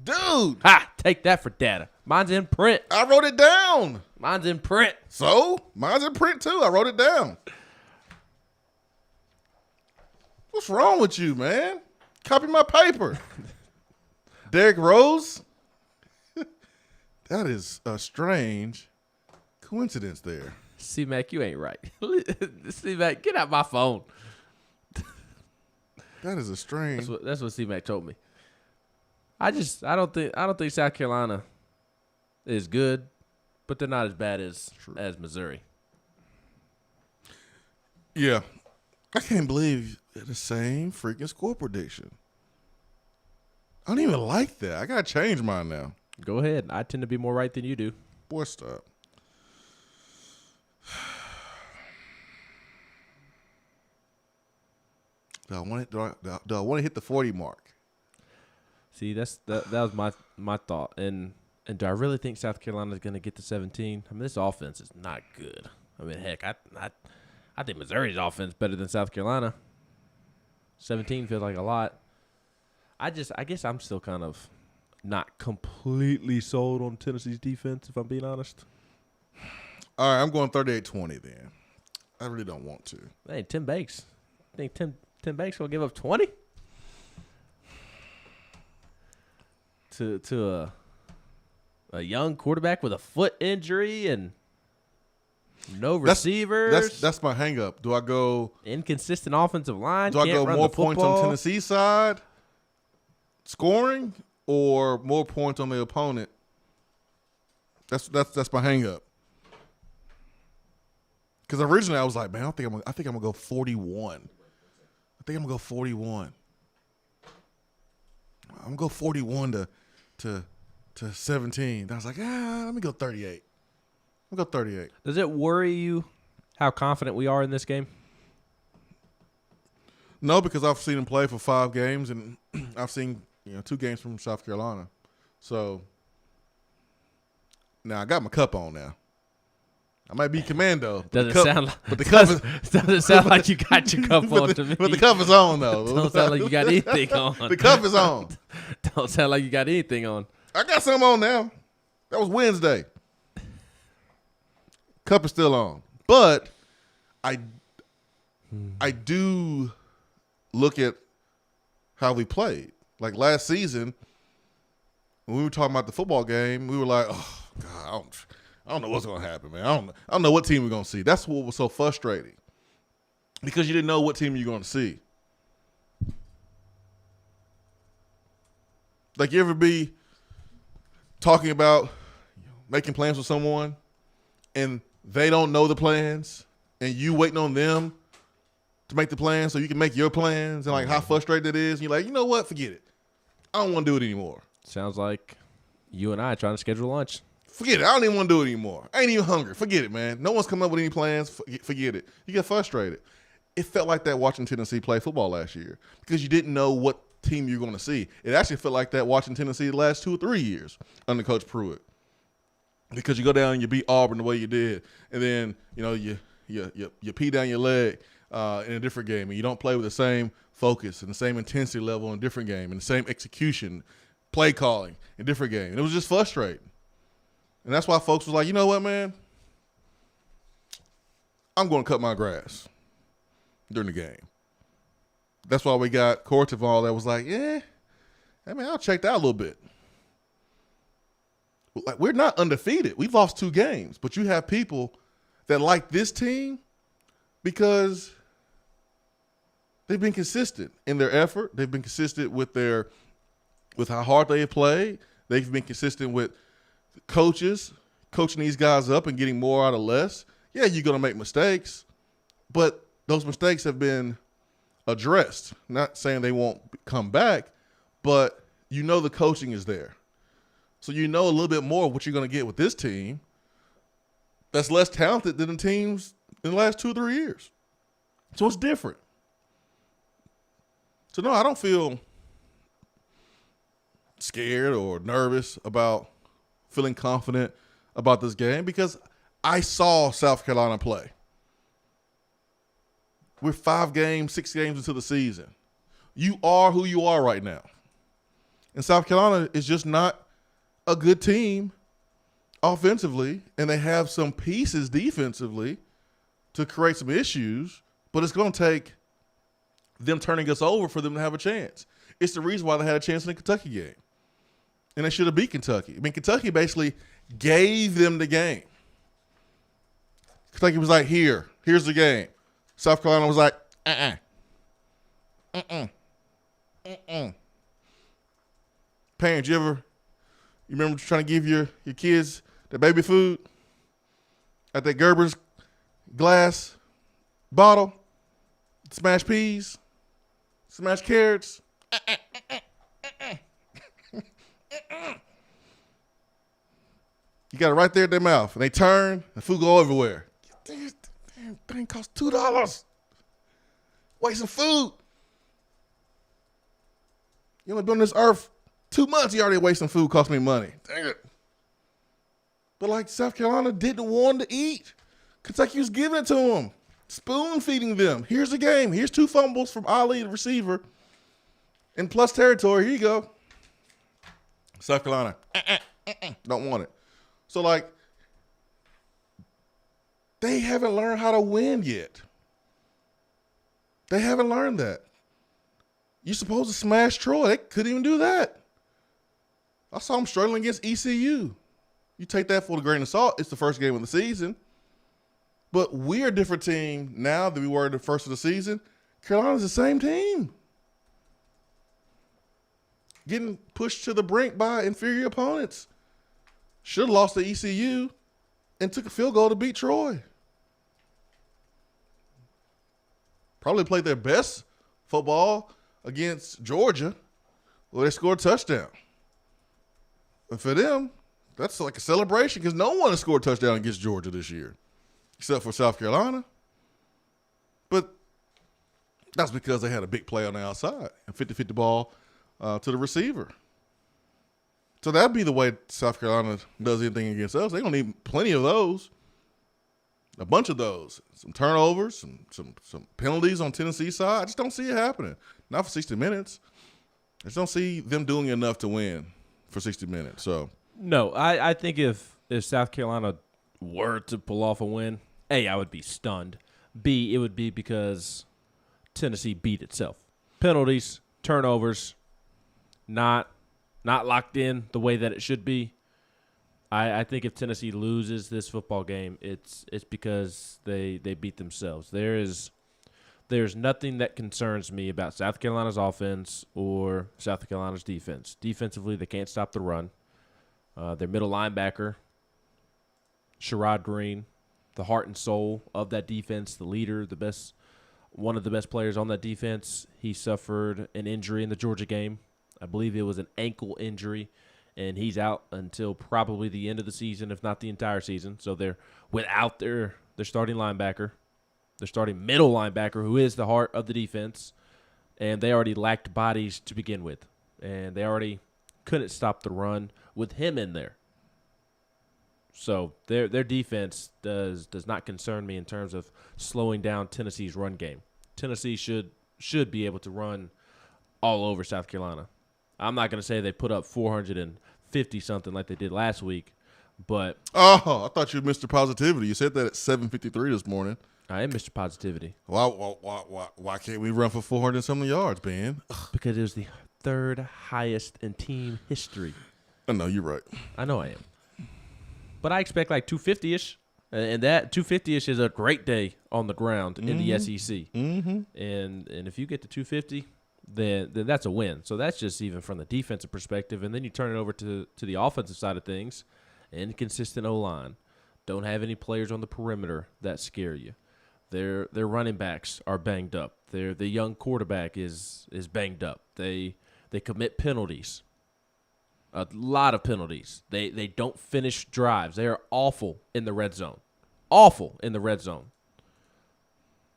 B: Dude.
C: Ha! Take that for data. Mine's in print.
B: I wrote it down.
C: Mine's in print.
B: So? Mine's in print, too. I wrote it down. What's wrong with you, man? Copy my paper. Derrick Rose? That is a strange coincidence there.
C: C-Mac, you ain't right. C-Mac, get out my phone.
B: That is a strange.
C: That's what C-Mac told me. I don't think South Carolina is good, but they're not as bad as Missouri.
B: Yeah. I can't believe the same freaking score prediction. I don't even like that. I gotta change mine now.
C: Go ahead. I tend to be more right than you do.
B: Boy, stop. Do I want to hit the 40 mark?
C: See, that was my thought. And do I really think South Carolina is going to get to 17? I mean, this offense is not good. I mean, heck, I think Missouri's offense is better than South Carolina. 17 feels like a lot. I guess I'm still kind of not completely sold on Tennessee's defense, if I'm being honest.
B: All right, I'm going 38-20 then. I really don't want to.
C: Hey, Tim Banks. I think Tim Banks will give up 20 to a young quarterback with a foot injury and no receivers.
B: That's my hang up. Do I go
C: inconsistent offensive line?
B: Do I go more points on Tennessee's side scoring or more points on the opponent? That's my hang up. Because originally I was like, man, I think I'm gonna go 41. I think I'm gonna go 41. I'm gonna go 41 to 17. I was like, let me go 38. I'll go 38.
C: Does it worry you how confident we are in this game?
B: No, because I've seen him play for 5 games, and I've seen 2 games from South Carolina. So now I got my cup on now. I might be commando.
C: Doesn't sound like you got your cup on to me.
B: But the cup is on, though.
C: Don't sound like you got anything on.
B: The cup is on.
C: Don't sound like you got anything on.
B: I got some on now. That was Wednesday. Cup is still on. But I do look at how we played. Like last season, when we were talking about the football game, we were like, oh, God, I don't know what's going to happen, man. I don't know what team we're going to see. That's what was so frustrating because you didn't know what team you're going to see. Like you ever be talking about making plans with someone and they don't know the plans and you waiting on them to make the plans so you can make your plans and like how frustrated it is. And you're like, you know what? Forget it. I don't want to do it anymore.
C: Sounds like you and I trying to schedule lunch.
B: Forget it. I don't even want to do it anymore. I ain't even hungry. Forget it, man. No one's coming up with any plans. Forget it. You get frustrated. It felt like that watching Tennessee play football last year because you didn't know what team you're going to see. It actually felt like that watching Tennessee the last 2 or 3 years under Coach Pruitt because you go down and you beat Auburn the way you did, and then you pee down your leg in a different game, and you don't play with the same focus and the same intensity level in a different game and the same execution, play calling in a different game. And it was just frustrating. And that's why folks was like, you know what, man? I'm going to cut my grass during the game. That's why we got Cortival that was like, I'll check that out a little bit. Like, we're not undefeated. We've lost 2 games. But you have people that like this team because they've been consistent in their effort. They've been consistent with how hard they have played. They've been consistent with coaches coaching these guys up and getting more out of less. Yeah, you're going to make mistakes, but those mistakes have been addressed. Not saying they won't come back, but you know the coaching is there. So you know a little bit more of what you're going to get with this team that's less talented than the teams in the last 2 or 3 years. So it's different. So, no, I don't feel scared or nervous about feeling confident about this game because I saw South Carolina play. We're 6 games into the season. You are who you are right now. And South Carolina is just not a good team offensively, and they have some pieces defensively to create some issues, but it's going to take them turning us over for them to have a chance. It's the reason why they had a chance in the Kentucky game. And they should have beat Kentucky. I mean, Kentucky basically gave them the game. Kentucky was like, here's the game. South Carolina was like, Parents, you remember trying to give your kids the baby food at that Gerber's glass bottle? Smashed peas, smashed carrots. You got it right there in their mouth. And they turn, and food go everywhere. Damn thing costs $2. Wasting food. You only been on this earth 2 months, you already wasting food, cost me money. Dang it. But like South Carolina didn't want to eat. Kentucky was giving it to them. Spoon feeding them. Here's the game. Here's 2 fumbles from Ali, the receiver. In plus territory, here you go. South Carolina, don't want it. So, like, they haven't learned how to win yet. They haven't learned that. You're supposed to smash Troy. They couldn't even do that. I saw them struggling against ECU. You take that for a grain of salt. It's the first game of the season. But we're a different team now than we were the first of the season. Carolina's the same team. Getting pushed to the brink by inferior opponents. Should have lost to ECU and took a field goal to beat Troy. Probably played their best football against Georgia where they scored a touchdown. And for them, that's like a celebration because no one has scored a touchdown against Georgia this year except for South Carolina. But that's because they had a big play on the outside, a 50-50 ball to the receiver. So that'd be the way South Carolina does anything against us. They're going to need plenty of those, a bunch of those, some turnovers, some penalties on Tennessee's side. I just don't see it happening. Not for 60 minutes. I just don't see them doing enough to win for 60 minutes. So
C: no, I think if South Carolina were to pull off a win, A, I would be stunned. B, it would be because Tennessee beat itself. Penalties, turnovers, not locked in the way that it should be. I think if Tennessee loses this football game, it's because they beat themselves. There's nothing that concerns me about South Carolina's offense or South Carolina's defense. Defensively, they can't stop the run. Their middle linebacker, Sherrod Green, the heart and soul of that defense, the leader, one of the best players on that defense. He suffered an injury in the Georgia game. I believe it was an ankle injury, and he's out until probably the end of the season, if not the entire season. So they're without their starting linebacker, their starting middle linebacker, who is the heart of the defense, and they already lacked bodies to begin with, and they already couldn't stop the run with him in there. So their defense does not concern me in terms of slowing down Tennessee's run game. Tennessee should be able to run all over South Carolina. I'm not going to say they put up 450-something like they did last week, but
B: I thought you were Mr. Positivity. You said that at 7:53 this morning.
C: I am Mr. Positivity.
B: Why can't we run for 400-something yards, Ben?
C: Because it was the third highest in team history.
B: I know, you're right.
C: I know I am. But I expect like 250-ish, and that 250-ish is a great day on the ground in the SEC. Mm-hmm. And if you get to 250, then that's a win. So that's just even from the defensive perspective. And then you turn it over to the offensive side of things. Inconsistent O-line. Don't have any players on the perimeter that scare you. Their running backs are banged up. The young quarterback is banged up. They commit penalties. A lot of penalties. They don't finish drives. They are awful in the red zone. Awful in the red zone.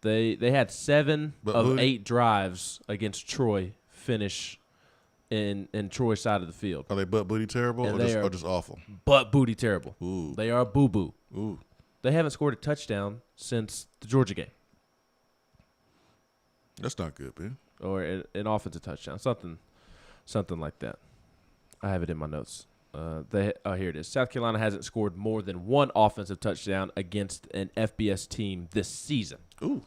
C: They had 7
B: But
C: of
B: who-
C: 8 drives against Troy finish in Troy's side of the field.
B: Are they butt booty terrible
C: And
B: or just awful?
C: Butt booty terrible.
B: Ooh.
C: They are boo-boo.
B: Ooh.
C: They haven't scored a touchdown since the Georgia game.
B: That's not good, man.
C: Or an offensive touchdown, something like that. I have it in my notes. Here it is. South Carolina hasn't scored more than 1 offensive touchdown against an FBS team this season.
B: Ooh.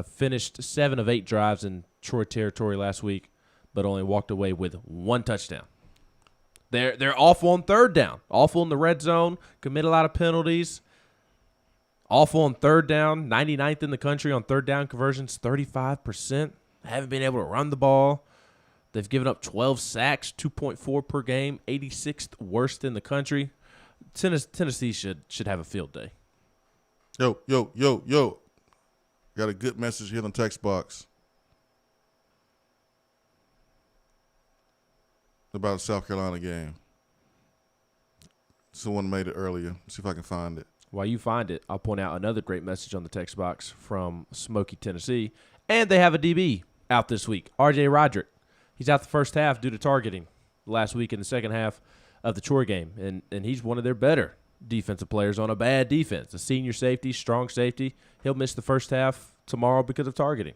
C: Finished 7 of 8 drives in Troy territory last week, but only walked away with 1 touchdown. They're awful on third down, awful in the red zone, commit a lot of penalties. Awful on third down, 99th in the country on third down conversions, 35%. Haven't been able to run the ball. They've given up 12 sacks, 2.4 per game, 86th worst in the country. Tennessee should have a field day.
B: Yo. Got a good message here in the text box about the South Carolina game. Someone made it earlier. See if I can find it.
C: While you find it, I'll point out another great message on the text box from Smoky, Tennessee. And they have a DB out this week, R.J. Roderick. He's out the first half due to targeting last week in the second half of the Troy game. And he's one of their better defensive players on a bad defense. A senior safety, strong safety. He'll miss the first half tomorrow because of targeting.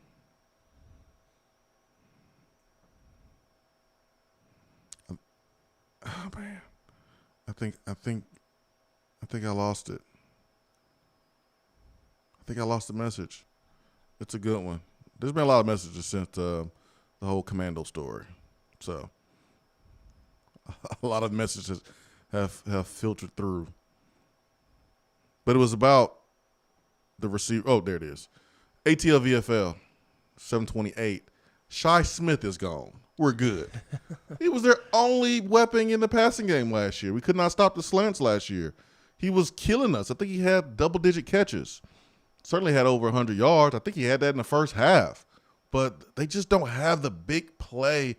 B: Oh, man. I think I lost it. I think I lost the message. It's a good one. There's been a lot of messages since the whole Commando story. So a lot of messages have filtered through. But it was about the receiver. Oh, there it is. ATL VFL 728. Shi Smith is gone. We're good. He was their only weapon in the passing game last year. We could not stop the slants last year. He was killing us. I think he had double-digit catches. Certainly had over 100 yards. I think he had that in the first half. But they just don't have the big player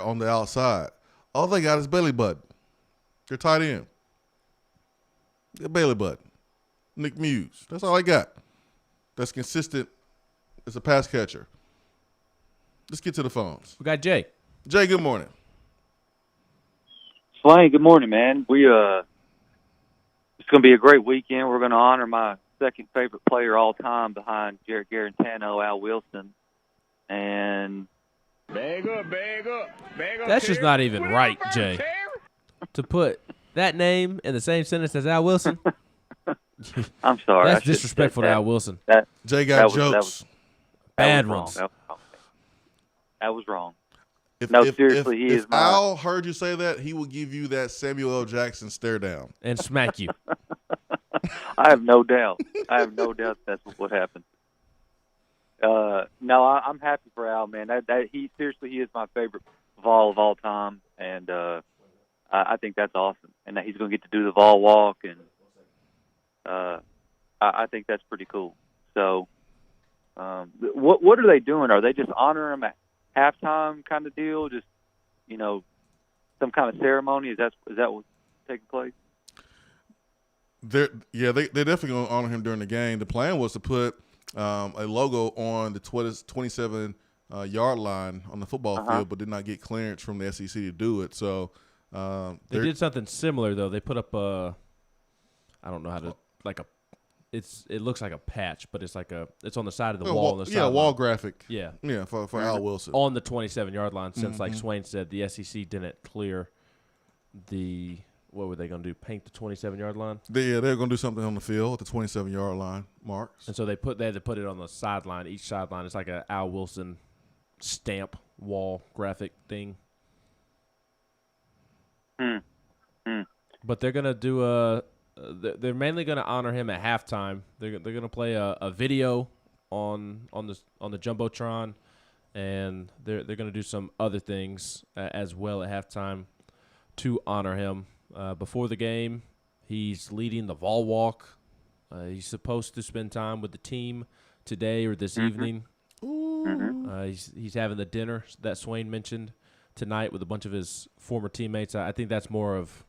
B: on the outside. All they got is belly button. They're tight end. They're belly button. Nick Muse. That's all I got. That's consistent as a pass catcher. Let's get to the phones.
C: We got Jay.
B: Jay, good morning.
N: Swain, good morning, man. It's going to be a great weekend. We're going to honor my second favorite player all time behind Jared Garantano, Al Wilson. And
C: that's just not even right, Jay. To put that name in the same sentence as Al Wilson.
N: I'm sorry.
C: That's disrespectful to Al Wilson.
B: Jay got jokes.
C: Bad ones.
N: That was wrong.
B: Seriously, if Al heard you say that, he would give you that Samuel L. Jackson stare down.
C: And smack you.
N: I have no doubt. That's what happened. No, I'm happy for Al, man. He is my favorite Vol of all time, and I think that's awesome. And that he's going to get to do the Vol walk, and I think that's pretty cool. So, what are they doing? Are they just honoring him at halftime kind of deal? Just some kind of ceremony? Is that what's taking place?
B: They're definitely going to honor him during the game. The plan was to put a logo on the 27-yard line on the football field, but did not get clearance from the SEC to do it. So
C: they did something similar though. They put up I don't know how to it looks like a patch, but it's on the side of the wall.
B: Wall graphic.
C: Yeah,
B: for Al Wilson
C: on the 27-yard line. Since like Swain said, the SEC didn't clear the. What were they going to do? Paint the 27-yard line?
B: They're going to do something on the field at the 27-yard line marks.
C: And so they had to put it on the sideline. Each sideline is like a Al Wilson stamp wall graphic thing. But they're going to do they're mainly going to honor him at halftime. They're going to play a video on the jumbotron, and they're going to do some other things as well at halftime to honor him. Before the game, he's leading the Vol walk. He's supposed to spend time with the team today or this evening. He's having the dinner that Swain mentioned tonight with a bunch of his former teammates. I think that's more of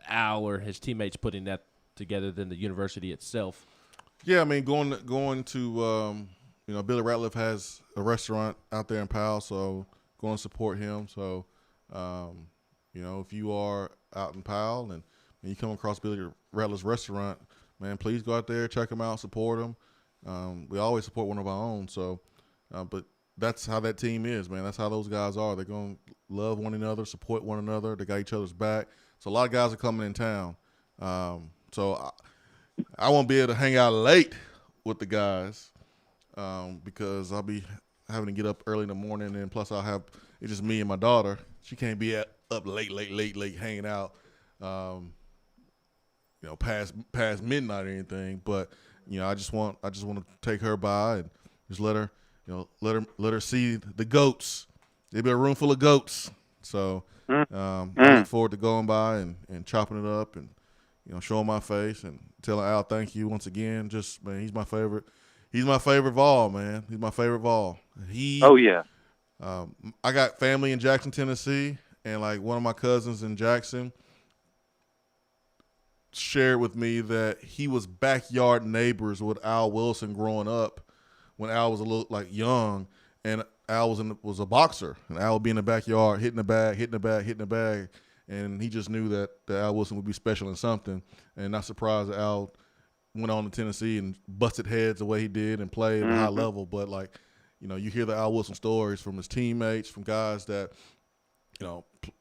C: Al or his teammates putting that together than the university itself.
B: Yeah, I mean, going to Billy Ratliff has a restaurant out there in Powell, so go and support him. So, if you are out in Powell and you come across Billy Ratliff's restaurant, man, please go out there, check him out, support him. We always support one of our own. So, but that's how that team is, man. That's how those guys are. They're going to love one another, support one another. They got each other's back. So a lot of guys are coming in town. So I won't be able to hang out late with the guys because I'll be having to get up early in the morning, and plus it's just me and my daughter. She can't be up late hanging out, past midnight or anything. But I just want to take her by and just let her see the goats. There'll be a room full of goats. So I look forward to going by and chopping it up and showing my face and telling Al thank you once again. Just, man, he's my favorite. He's my favorite of all, man. He's my favorite of all.
N: Oh yeah.
B: I got family in Jackson, Tennessee, and like one of my cousins in Jackson shared with me that he was backyard neighbors with Al Wilson growing up when Al was a little young, and Al was a boxer, and Al would be in the backyard hitting the bag. And he just knew that Al Wilson would be special in something, and not surprised that Al went on to Tennessee and busted heads the way he did and played at a high level. But you hear the Al Wilson stories from his teammates, from guys that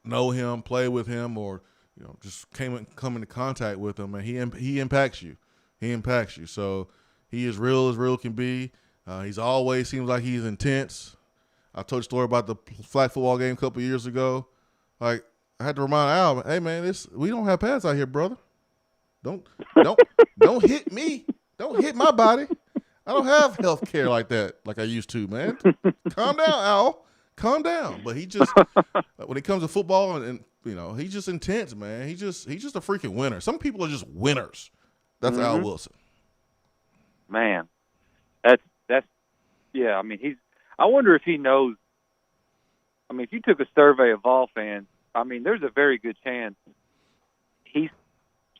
B: know him, play with him, or just come into contact with him, and he impacts you. He impacts you. So he is real as real can be. He's always seems like he's intense. I told you a story about the flag football game a couple years ago. I had to remind Al, hey man, we don't have pads out here, brother. Don't hit me. Don't hit my body. I don't have health care like that, like I used to, man. Calm down, Al. Calm down. But he just when it comes to football and he's just intense, man. He's just a freaking winner. Some people are just winners. That's Al Wilson.
N: Man. That's yeah, I mean I wonder if he knows. I mean, if you took a survey of all fans, I mean, there's a very good chance he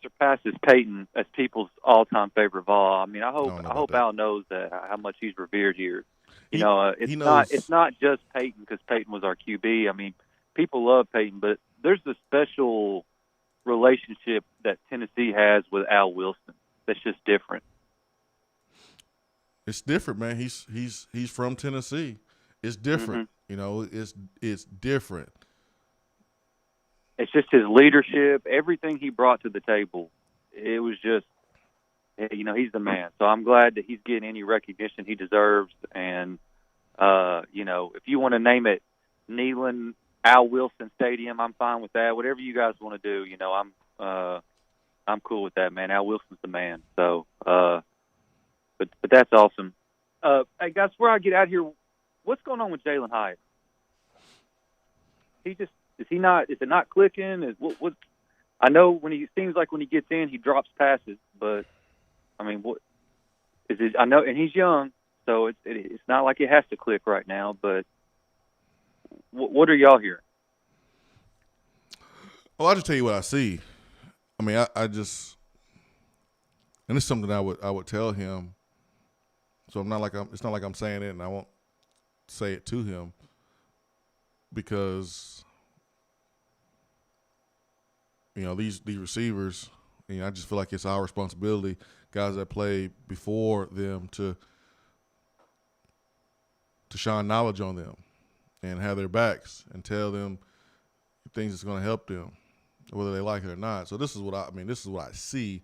N: surpasses Peyton as people's all-time favorite of all. I mean, I hope Al knows that how much he's revered here. It's not just Peyton because Peyton was our QB. I mean, people love Peyton, but there's a special relationship that Tennessee has with Al Wilson that's just different.
B: It's different, man. He's from Tennessee. It's different. It's different.
N: It's just his leadership, everything he brought to the table. It was just, he's the man. So I'm glad that he's getting any recognition he deserves. And, if you want to name it Neyland Al Wilson Stadium, I'm fine with that. Whatever you guys want to do, I'm cool with that, man. Al Wilson's the man. So, but that's awesome. Hey, guys, before I get out here, what's going on with Jalen Hyatt? Is it not clicking? What? I know when he gets in, he drops passes, but I mean, what is it? I know, and he's young, so it's not like it has to click right now. But what are y'all hearing?
B: Well, I'll just tell you what I see. I mean, I just, and it's something I would tell him. So it's not like I'm saying it, and I won't say it to him because these receivers, I just feel like it's our responsibility, guys that play before them, to shine knowledge on them and have their backs and tell them things that's going to help them, whether they like it or not. So this is what I see.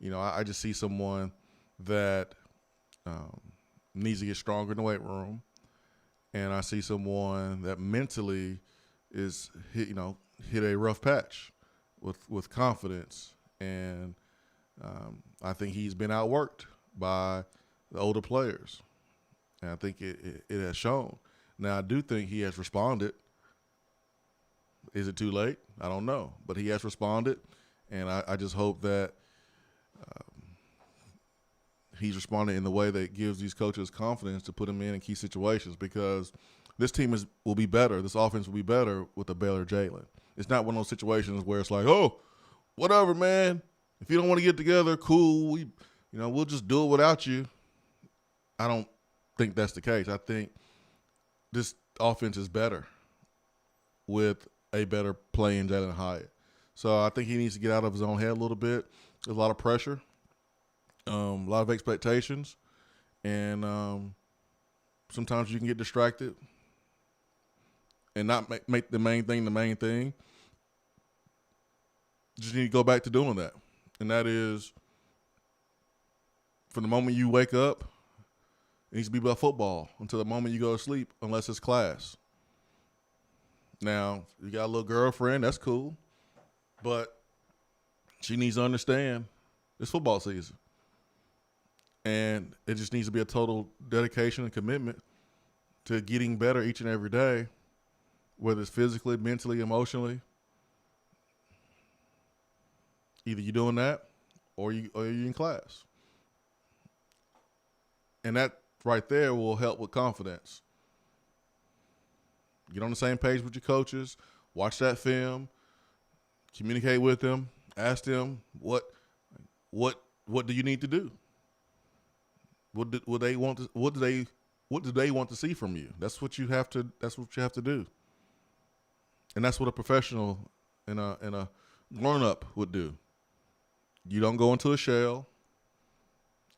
B: I just see someone that needs to get stronger in the weight room, and I see someone that mentally is hit a rough patch with confidence, and I think he's been outworked by the older players, and I think it has shown. Now, I do think he has responded. Is it too late? I don't know, but he has responded, and I just hope that he's responded in the way that gives these coaches confidence to put him in key situations, because this team will be better. This offense will be better with a Baylor Jalen. It's not one of those situations where it's like, oh, whatever, man. If you don't want to get together, cool. we'll just do it without you. I don't think that's the case. I think this offense is better with a better play in Jalen Hyatt. So I think he needs to get out of his own head a little bit. There's a lot of pressure, a lot of expectations, and sometimes you can get distracted and not make the main thing the main thing. Just need to go back to doing that. And that is, from the moment you wake up, it needs to be about football until the moment you go to sleep, unless it's class. Now, you got a little girlfriend, that's cool. But she needs to understand it's football season. And it just needs to be a total dedication and commitment to getting better each and every day, whether it's physically, mentally, emotionally. Either you're doing that or you're in class. And that right there will help with confidence. Get on the same page with your coaches, watch that film, communicate with them, ask them what do you need to do? What do they want to see from you? That's what you have to do. And that's what a professional and a grown-up would do. You don't go into a shell.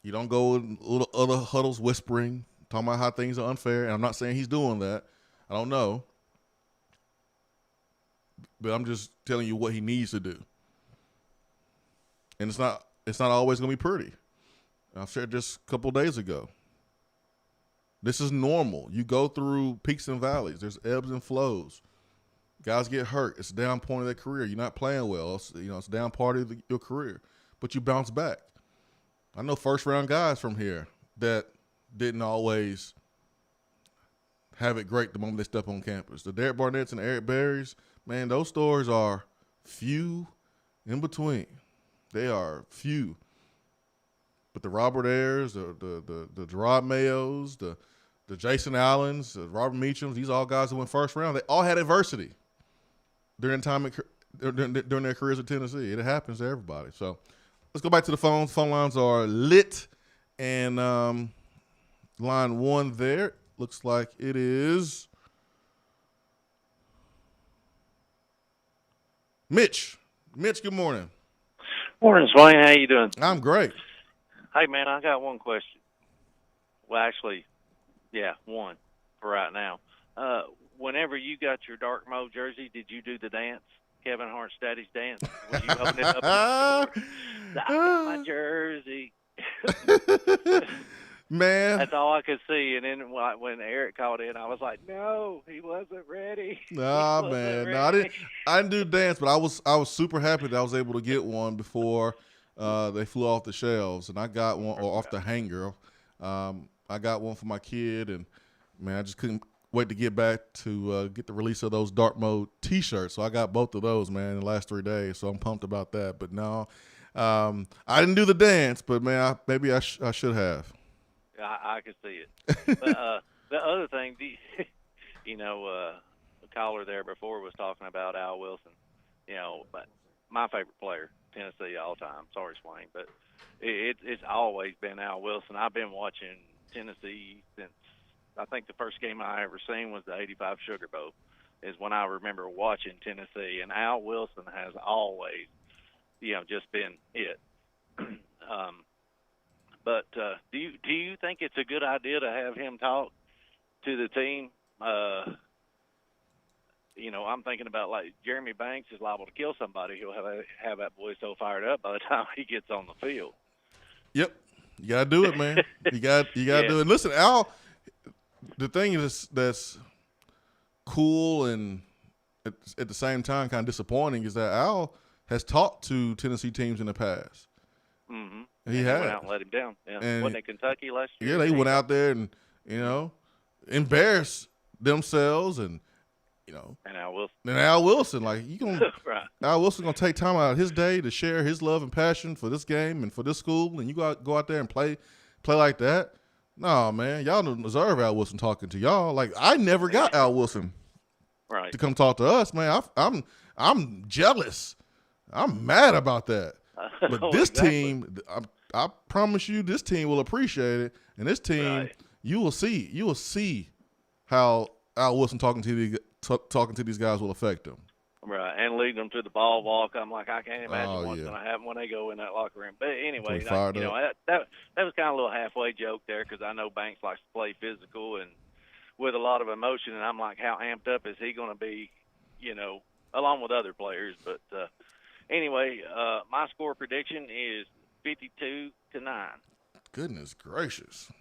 B: You don't go in little other huddles whispering, talking about how things are unfair. And I'm not saying he's doing that. I don't know. But I'm just telling you what he needs to do. And it's not always going to be pretty. I shared this a couple of days ago. This is normal. You go through peaks and valleys. There's ebbs and flows. Guys get hurt. It's a down point of their career. You're not playing well. It's a down part of your career. But you bounce back. I know first-round guys from here that didn't always have it great the moment they step on campus. The Derek Barnetts and Eric Berries, man, those stories are few in between. They are few. But the Robert Ayers, the Gerard Mayos, the Jason Allens, the Robert Meachams, these all guys that went first round, they all had adversity during their careers at Tennessee. It happens to everybody. So let's go back to the phones. Phone lines are lit. And line one there, looks like it is Mitch. Mitch, good morning.
O: Morning, Swain. How you doing?
B: I'm great.
O: Hey, man, I got one question. Well, actually, yeah, one for right now. Whenever you got your dark mode jersey, did you do the dance? Kevin Hart's Daddy's dance? Was you opening it up? I got my jersey.
B: Man.
O: That's all I could see. And then when Eric called in, I was like, no, he wasn't ready.
B: Nah, man. No, I didn't do the dance, but I was super happy that I was able to get one before they flew off the shelves. And I got one, or off the hanger. I got one for my kid, and, man, I just couldn't wait to get back to get the release of those dark mode T-shirts. So I got both of those, man, in the last 3 days. So I'm pumped about that. But no, I didn't do the dance, but, man, maybe I should have.
O: I could see it. But the other thing, the caller there before was talking about Al Wilson. But my favorite player, Tennessee all time. Sorry, Swain, but it's always been Al Wilson. I've been watching Tennessee since I think the first game I ever seen was the '85 Sugar Bowl. Is when I remember watching Tennessee, and Al Wilson has always, just been it. But do you think it's a good idea to have him talk to the team? I'm thinking about, like, Jeremy Banks is liable to kill somebody. He'll have that boy so fired up by the time he gets on the field.
B: Yep, you gotta do it, man. You got to do it. Listen, Al. The thing is that's cool and at the same time kind of disappointing is that Al has talked to Tennessee teams in the past.
O: Mm-hmm.
B: He had
O: went out and let him down. Yeah,
B: and
O: wasn't it Kentucky last year?
B: Yeah, they went out there and embarrassed themselves and
O: And Al Wilson.
B: And Al Wilson, like you can,
O: right.
B: Al Wilson gonna take time out of his day to share his love and passion for this game and for this school, and you go out there and play like that. No, man, y'all don't deserve Al Wilson talking to y'all. Like I never got Al Wilson to come talk to us, man. I'm jealous. I'm mad about that. But this team, I promise you, this team will appreciate it, and this team, you will see how Al Wilson talking to these guys will affect them.
O: Right, and leading them to the ball walk. I'm like, I can't imagine what's going to happen when they go in that locker room. But anyway, that was kind of a little halfway joke there because I know Banks likes to play physical and with a lot of emotion, and I'm like, how amped up is he going to be, along with other players? But anyway, my score prediction is 52-9.
B: Goodness gracious.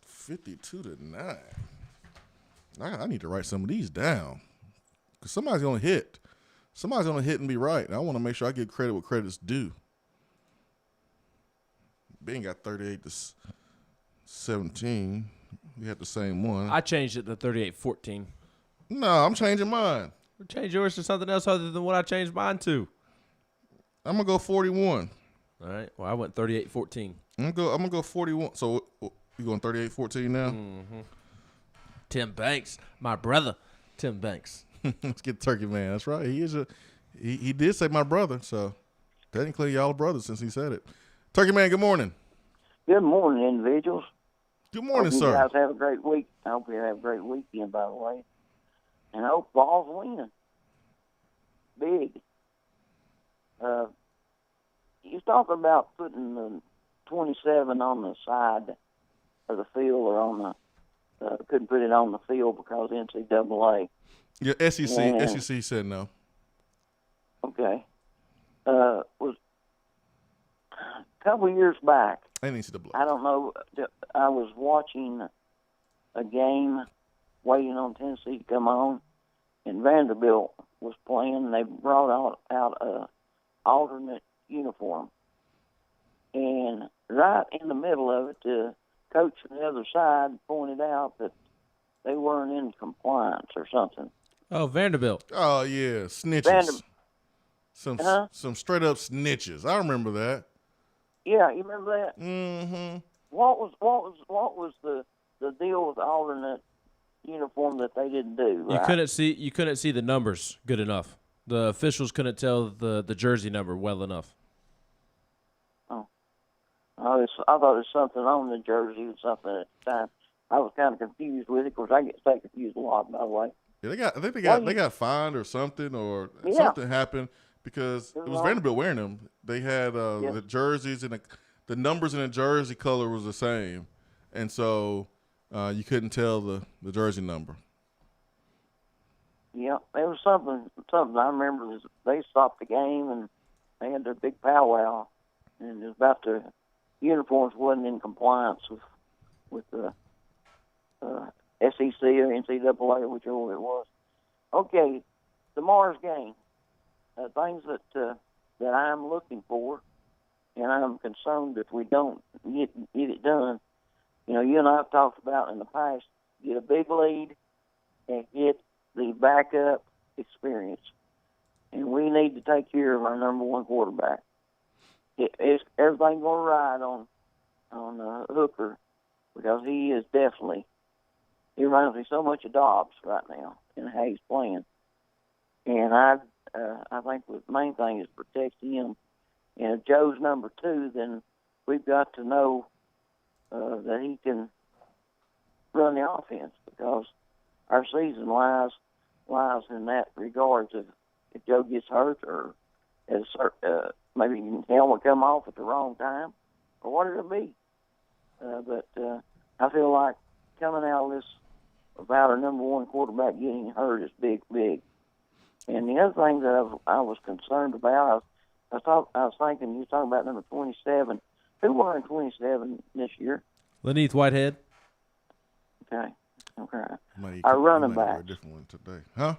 B: 52-9. I need to write some of these down. Because somebody's going to hit. Somebody's going to hit and be right. And I want to make sure I give credit what credit's due. Ben got 38-17. We had the same one.
C: I changed it to 38-14.
B: No, I'm changing mine.
C: Change yours to something else other than what I changed mine to.
B: I'm going to go 41.
C: All right. Well, I went 38-14.
B: I'm going to go 41. So you going 38-14 now?
C: Mm-hmm. Tim Banks, my brother, Tim Banks.
B: Let's get Turkey Man. That's right. He did say my brother, so technically y'all are brothers since he said it. Turkey Man, good morning.
P: Good morning, individuals.
B: Good morning,
P: hope
B: sir.
P: You guys have a great week. I hope you have a great weekend, by the way. And I hope ball's winning. Big. You talking about putting the 27 on the side of the field or on the couldn't put it on the field because NCAA.
B: Yeah, SEC said no.
P: Okay. Was a couple years back.
B: NCAA.
P: I don't know. I was watching a game, waiting on Tennessee to come on, and Vanderbilt was playing. And they brought out a alternate uniform, and right in the middle of it, the coach on the other side pointed out that they weren't in compliance or something.
C: Oh, Vanderbilt.
B: Oh, yeah, snitches. Some straight up snitches. I remember that.
P: Yeah, you remember that?
B: Mm-hmm.
P: What was the deal with the alternate uniform that they didn't do? Right?
C: You couldn't see the numbers good enough. The officials couldn't tell the jersey number well enough.
P: I thought there was something on the jersey or something at the time. I was kind of confused with it. Of course, I get so confused a lot, by the way.
B: Yeah, I think they got fined or something, or something happened because it was Vanderbilt wearing them. They had the jerseys and the numbers in the jersey color was the same, and so you couldn't tell the jersey number.
P: Yeah, it was something I remember. They stopped the game and they had their big powwow, and it was about the uniforms wasn't in compliance with the SEC or NCAA, whichever it was. Okay, tomorrow's game. Things that I'm looking for, and I'm concerned if we don't get it done. You and I have talked about in the past, get a big lead and get the backup experience. And we need to take care of our number one quarterback. Everything's going to ride on Hooker because he is definitely. He reminds me so much of Dobbs right now and how he's playing. And I think the main thing is protect him. And if Joe's number 2, then we've got to know that he can run the offense because our season lies in that regard. If Joe gets hurt or maybe helmet come off at the wrong time or whatever it be. But I feel like coming out of this about our number one quarterback getting hurt is big. And the other thing that I was concerned about, I was thinking, you were talking about number 27. Who wearing 27 this year?
C: Laneith Whitehead.
P: Okay. Our running backs.
B: A different one today, huh?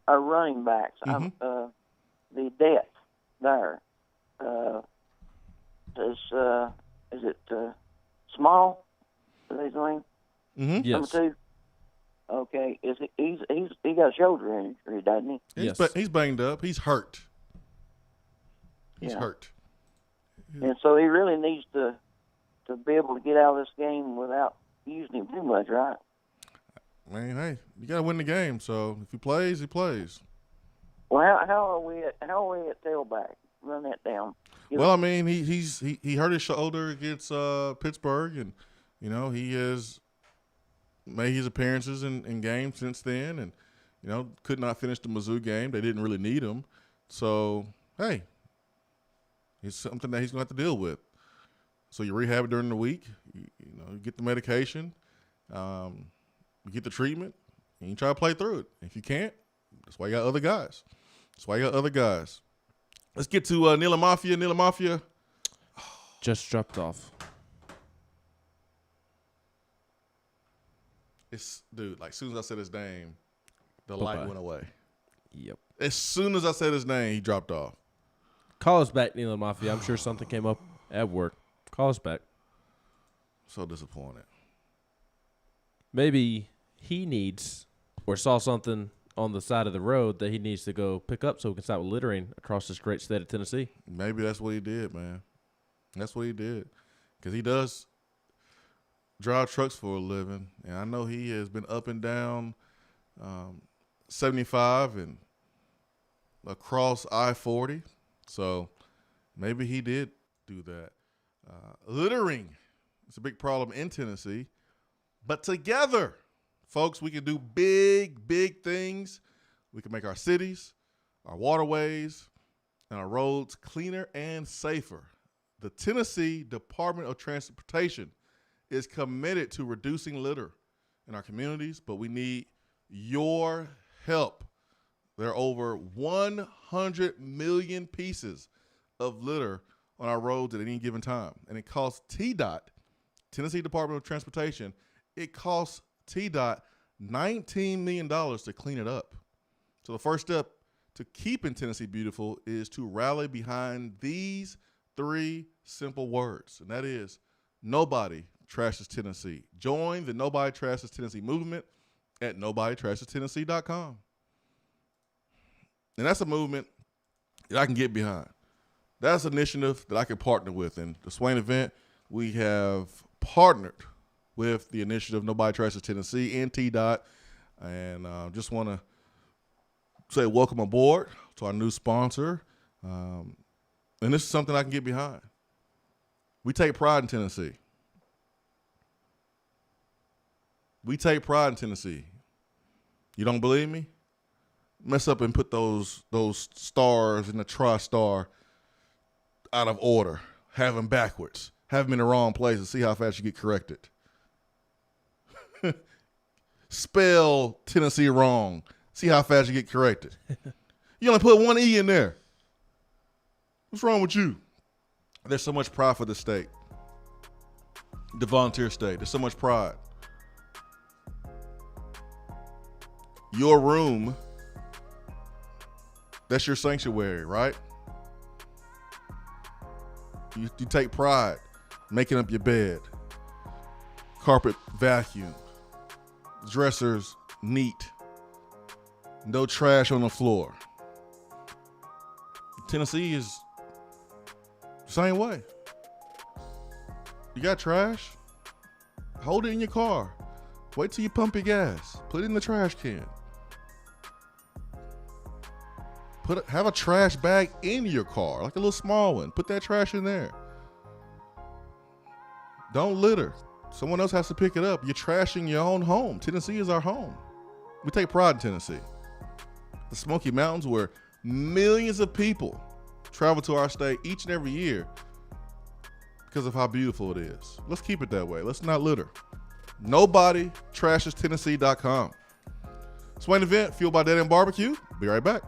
P: Our running backs.
B: Mm-hmm.
P: The depth there. Is it Small? Is that his name?
B: Mm-hmm.
C: Yes.
P: Number 2. Okay. He got a shoulder injury, doesn't he?
B: Yes. But he's banged up. He's hurt. He's hurt.
P: And so he really needs to be able to get out of this game without using him too much, right?
B: Man, hey, you got to win the game. So if he plays, he plays.
P: Well, how are we at tailback? Run that down.
B: Well, I mean, he hurt his shoulder against Pittsburgh, and he has made his appearances in games since then, and could not finish the Mizzou game. They didn't really need him, so hey, it's something that he's going to have to deal with. So you rehab it during the week, you get the medication, you get the treatment, and you try to play through it. If you can't, that's why you got other guys. Let's get to Nila Mafia. Nila Mafia
C: just dropped off.
B: Dude, like, as soon as I said his name, the light went away.
C: Yep.
B: As soon as I said his name, he dropped off.
C: Call us back, Nila Mafia. I'm sure something came up at work. Call us back.
B: So disappointed.
C: Maybe he needs or saw something on the side of the road that he needs to go pick up so we can stop littering across this great state of Tennessee.
B: Maybe that's what he did, man. That's what he did. Because he does drive trucks for a living, and I know he has been up and down 75 and across I-40. So maybe he did do that. Littering is a big problem in Tennessee. But together, folks, we can do big, big things. We can make our cities, our waterways, and our roads cleaner and safer. The Tennessee Department of Transportation is committed to reducing litter in our communities, but we need your help. There are over 100 million pieces of litter on our roads at any given time. And it costs TDOT, Tennessee Department of Transportation, it costs TDOT $19 million to clean it up. So the first step to keeping Tennessee beautiful is to rally behind these 3 simple words, and that is nobody trashes Tennessee. Join the Nobody Trashes Tennessee movement at nobodytrashestennessee.com. And that's a movement that I can get behind. That's an initiative that I can partner with. And the Swain Event, we have partnered with the initiative Nobody Trashes Tennessee and TDOT. And just want to say welcome aboard to our new sponsor. And this is something I can get behind. We take pride in Tennessee. We take pride in Tennessee. You don't believe me? Mess up and put those stars in the tri-star out of order. Have them backwards. Have them in the wrong place and see how fast you get corrected. Spell Tennessee wrong. See how fast you get corrected. You only put one E in there. What's wrong with you? There's so much pride for the state. The volunteer state. There's so much pride. Your room, that's your sanctuary, right? You take pride making up your bed, carpet vacuumed, dressers neat, no trash on the floor. Tennessee is the same way. You got trash? Hold it in your car. Wait till you pump your gas. Put it in the trash can. Have a trash bag in your car, like a little small one. Put that trash in there. Don't litter. Someone else has to pick it up. You're trashing your own home. Tennessee is our home. We take pride in Tennessee. The Smoky Mountains, where millions of people travel to our state each and every year because of how beautiful it is. Let's keep it that way. Let's not litter. NobodyTrashesTennessee.com. Swain Event, fueled by Dead End Barbecue. Be right back.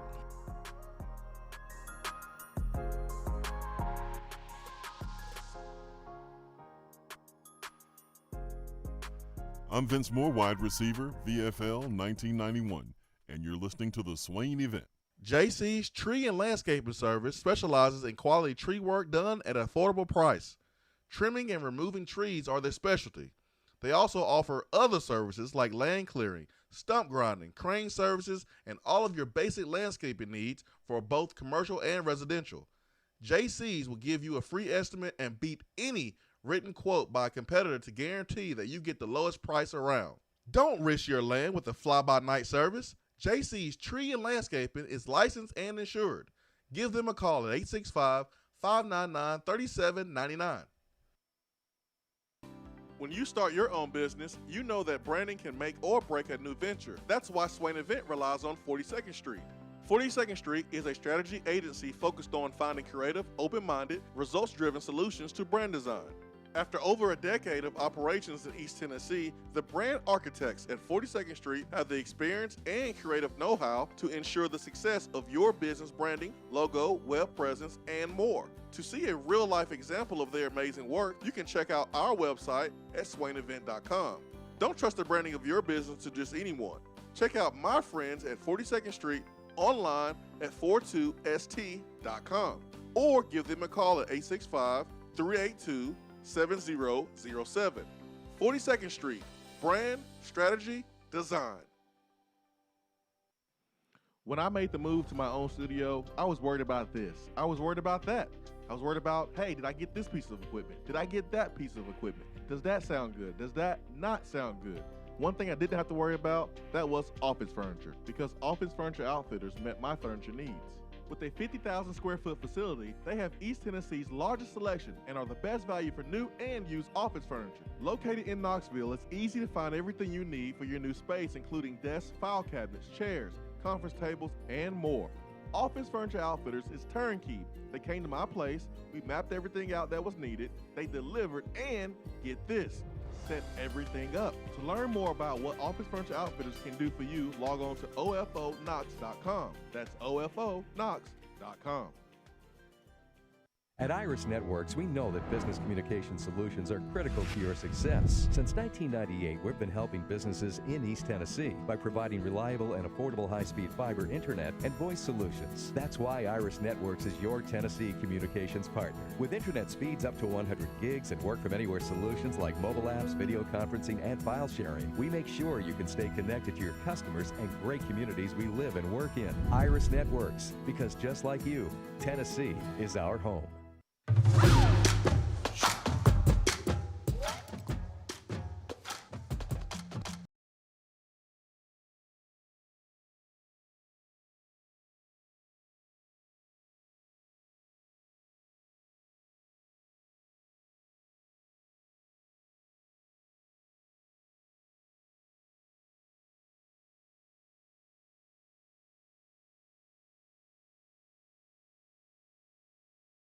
K: I'm Vince Moore, wide receiver, VFL 1991, and you're listening to the Swain Event.
B: JC's Tree and Landscaping Service specializes in quality tree work done at an affordable price. Trimming and removing trees are their specialty. They also offer other services like land clearing, stump grinding, crane services, and all of your basic landscaping needs for both commercial and residential. JC's will give you a free estimate and beat any written quote by a competitor to guarantee that you get the lowest price around. Don't risk your land with a fly-by-night service. JC's Tree and Landscaping is licensed and insured. Give them a call at 599-3799. When you start your own business, you know that branding can make or break a new venture. That's why Swain Event relies on 42nd Street. 42nd Street is a strategy agency focused on finding creative, open-minded, results-driven solutions to brand design. After over a decade of operations in East Tennessee, the brand architects at 42nd Street have the experience and creative know-how to ensure the success of your business branding, logo, web presence, and more. To see a real-life example of their amazing work, you can check out our website at swainevent.com. Don't trust the branding of your business to just anyone. Check out my friends at 42nd Street online at 42st.com or give them a call at 865-382-7007. 42nd Street, brand, strategy, design. When I made the move to my own studio, I was worried about this. I was worried about that. I was worried about, hey, did I get this piece of equipment? Did I get that piece of equipment? Does that sound good? Does that not sound good? One thing I didn't have to worry about, that was office furniture, because Office Furniture Outfitters met my furniture needs. With a 50,000 square foot facility, they have East Tennessee's largest selection and are the best value for new and used office furniture. Located in Knoxville, it's easy to find everything you need for your new space, including desks, file cabinets, chairs, conference tables, and more. Office Furniture Outfitters is turnkey. They came to my place, we mapped everything out that was needed, they delivered, and get this, set everything up. To learn more about what Office Furniture Outfitters can do for you, log on to ofonox.com. That's ofonox.com.
L: At Iris Networks, we know that business communication solutions are critical to your success. Since 1998, we've been helping businesses in East Tennessee by providing reliable and affordable high-speed fiber internet and voice solutions. That's why Iris Networks is your Tennessee communications partner. With internet speeds up to 100 gigs and work from anywhere solutions like mobile apps, video conferencing, and file sharing, we make sure you can stay connected to your customers and great communities we live and work in. Iris Networks, because just like you, Tennessee is our home.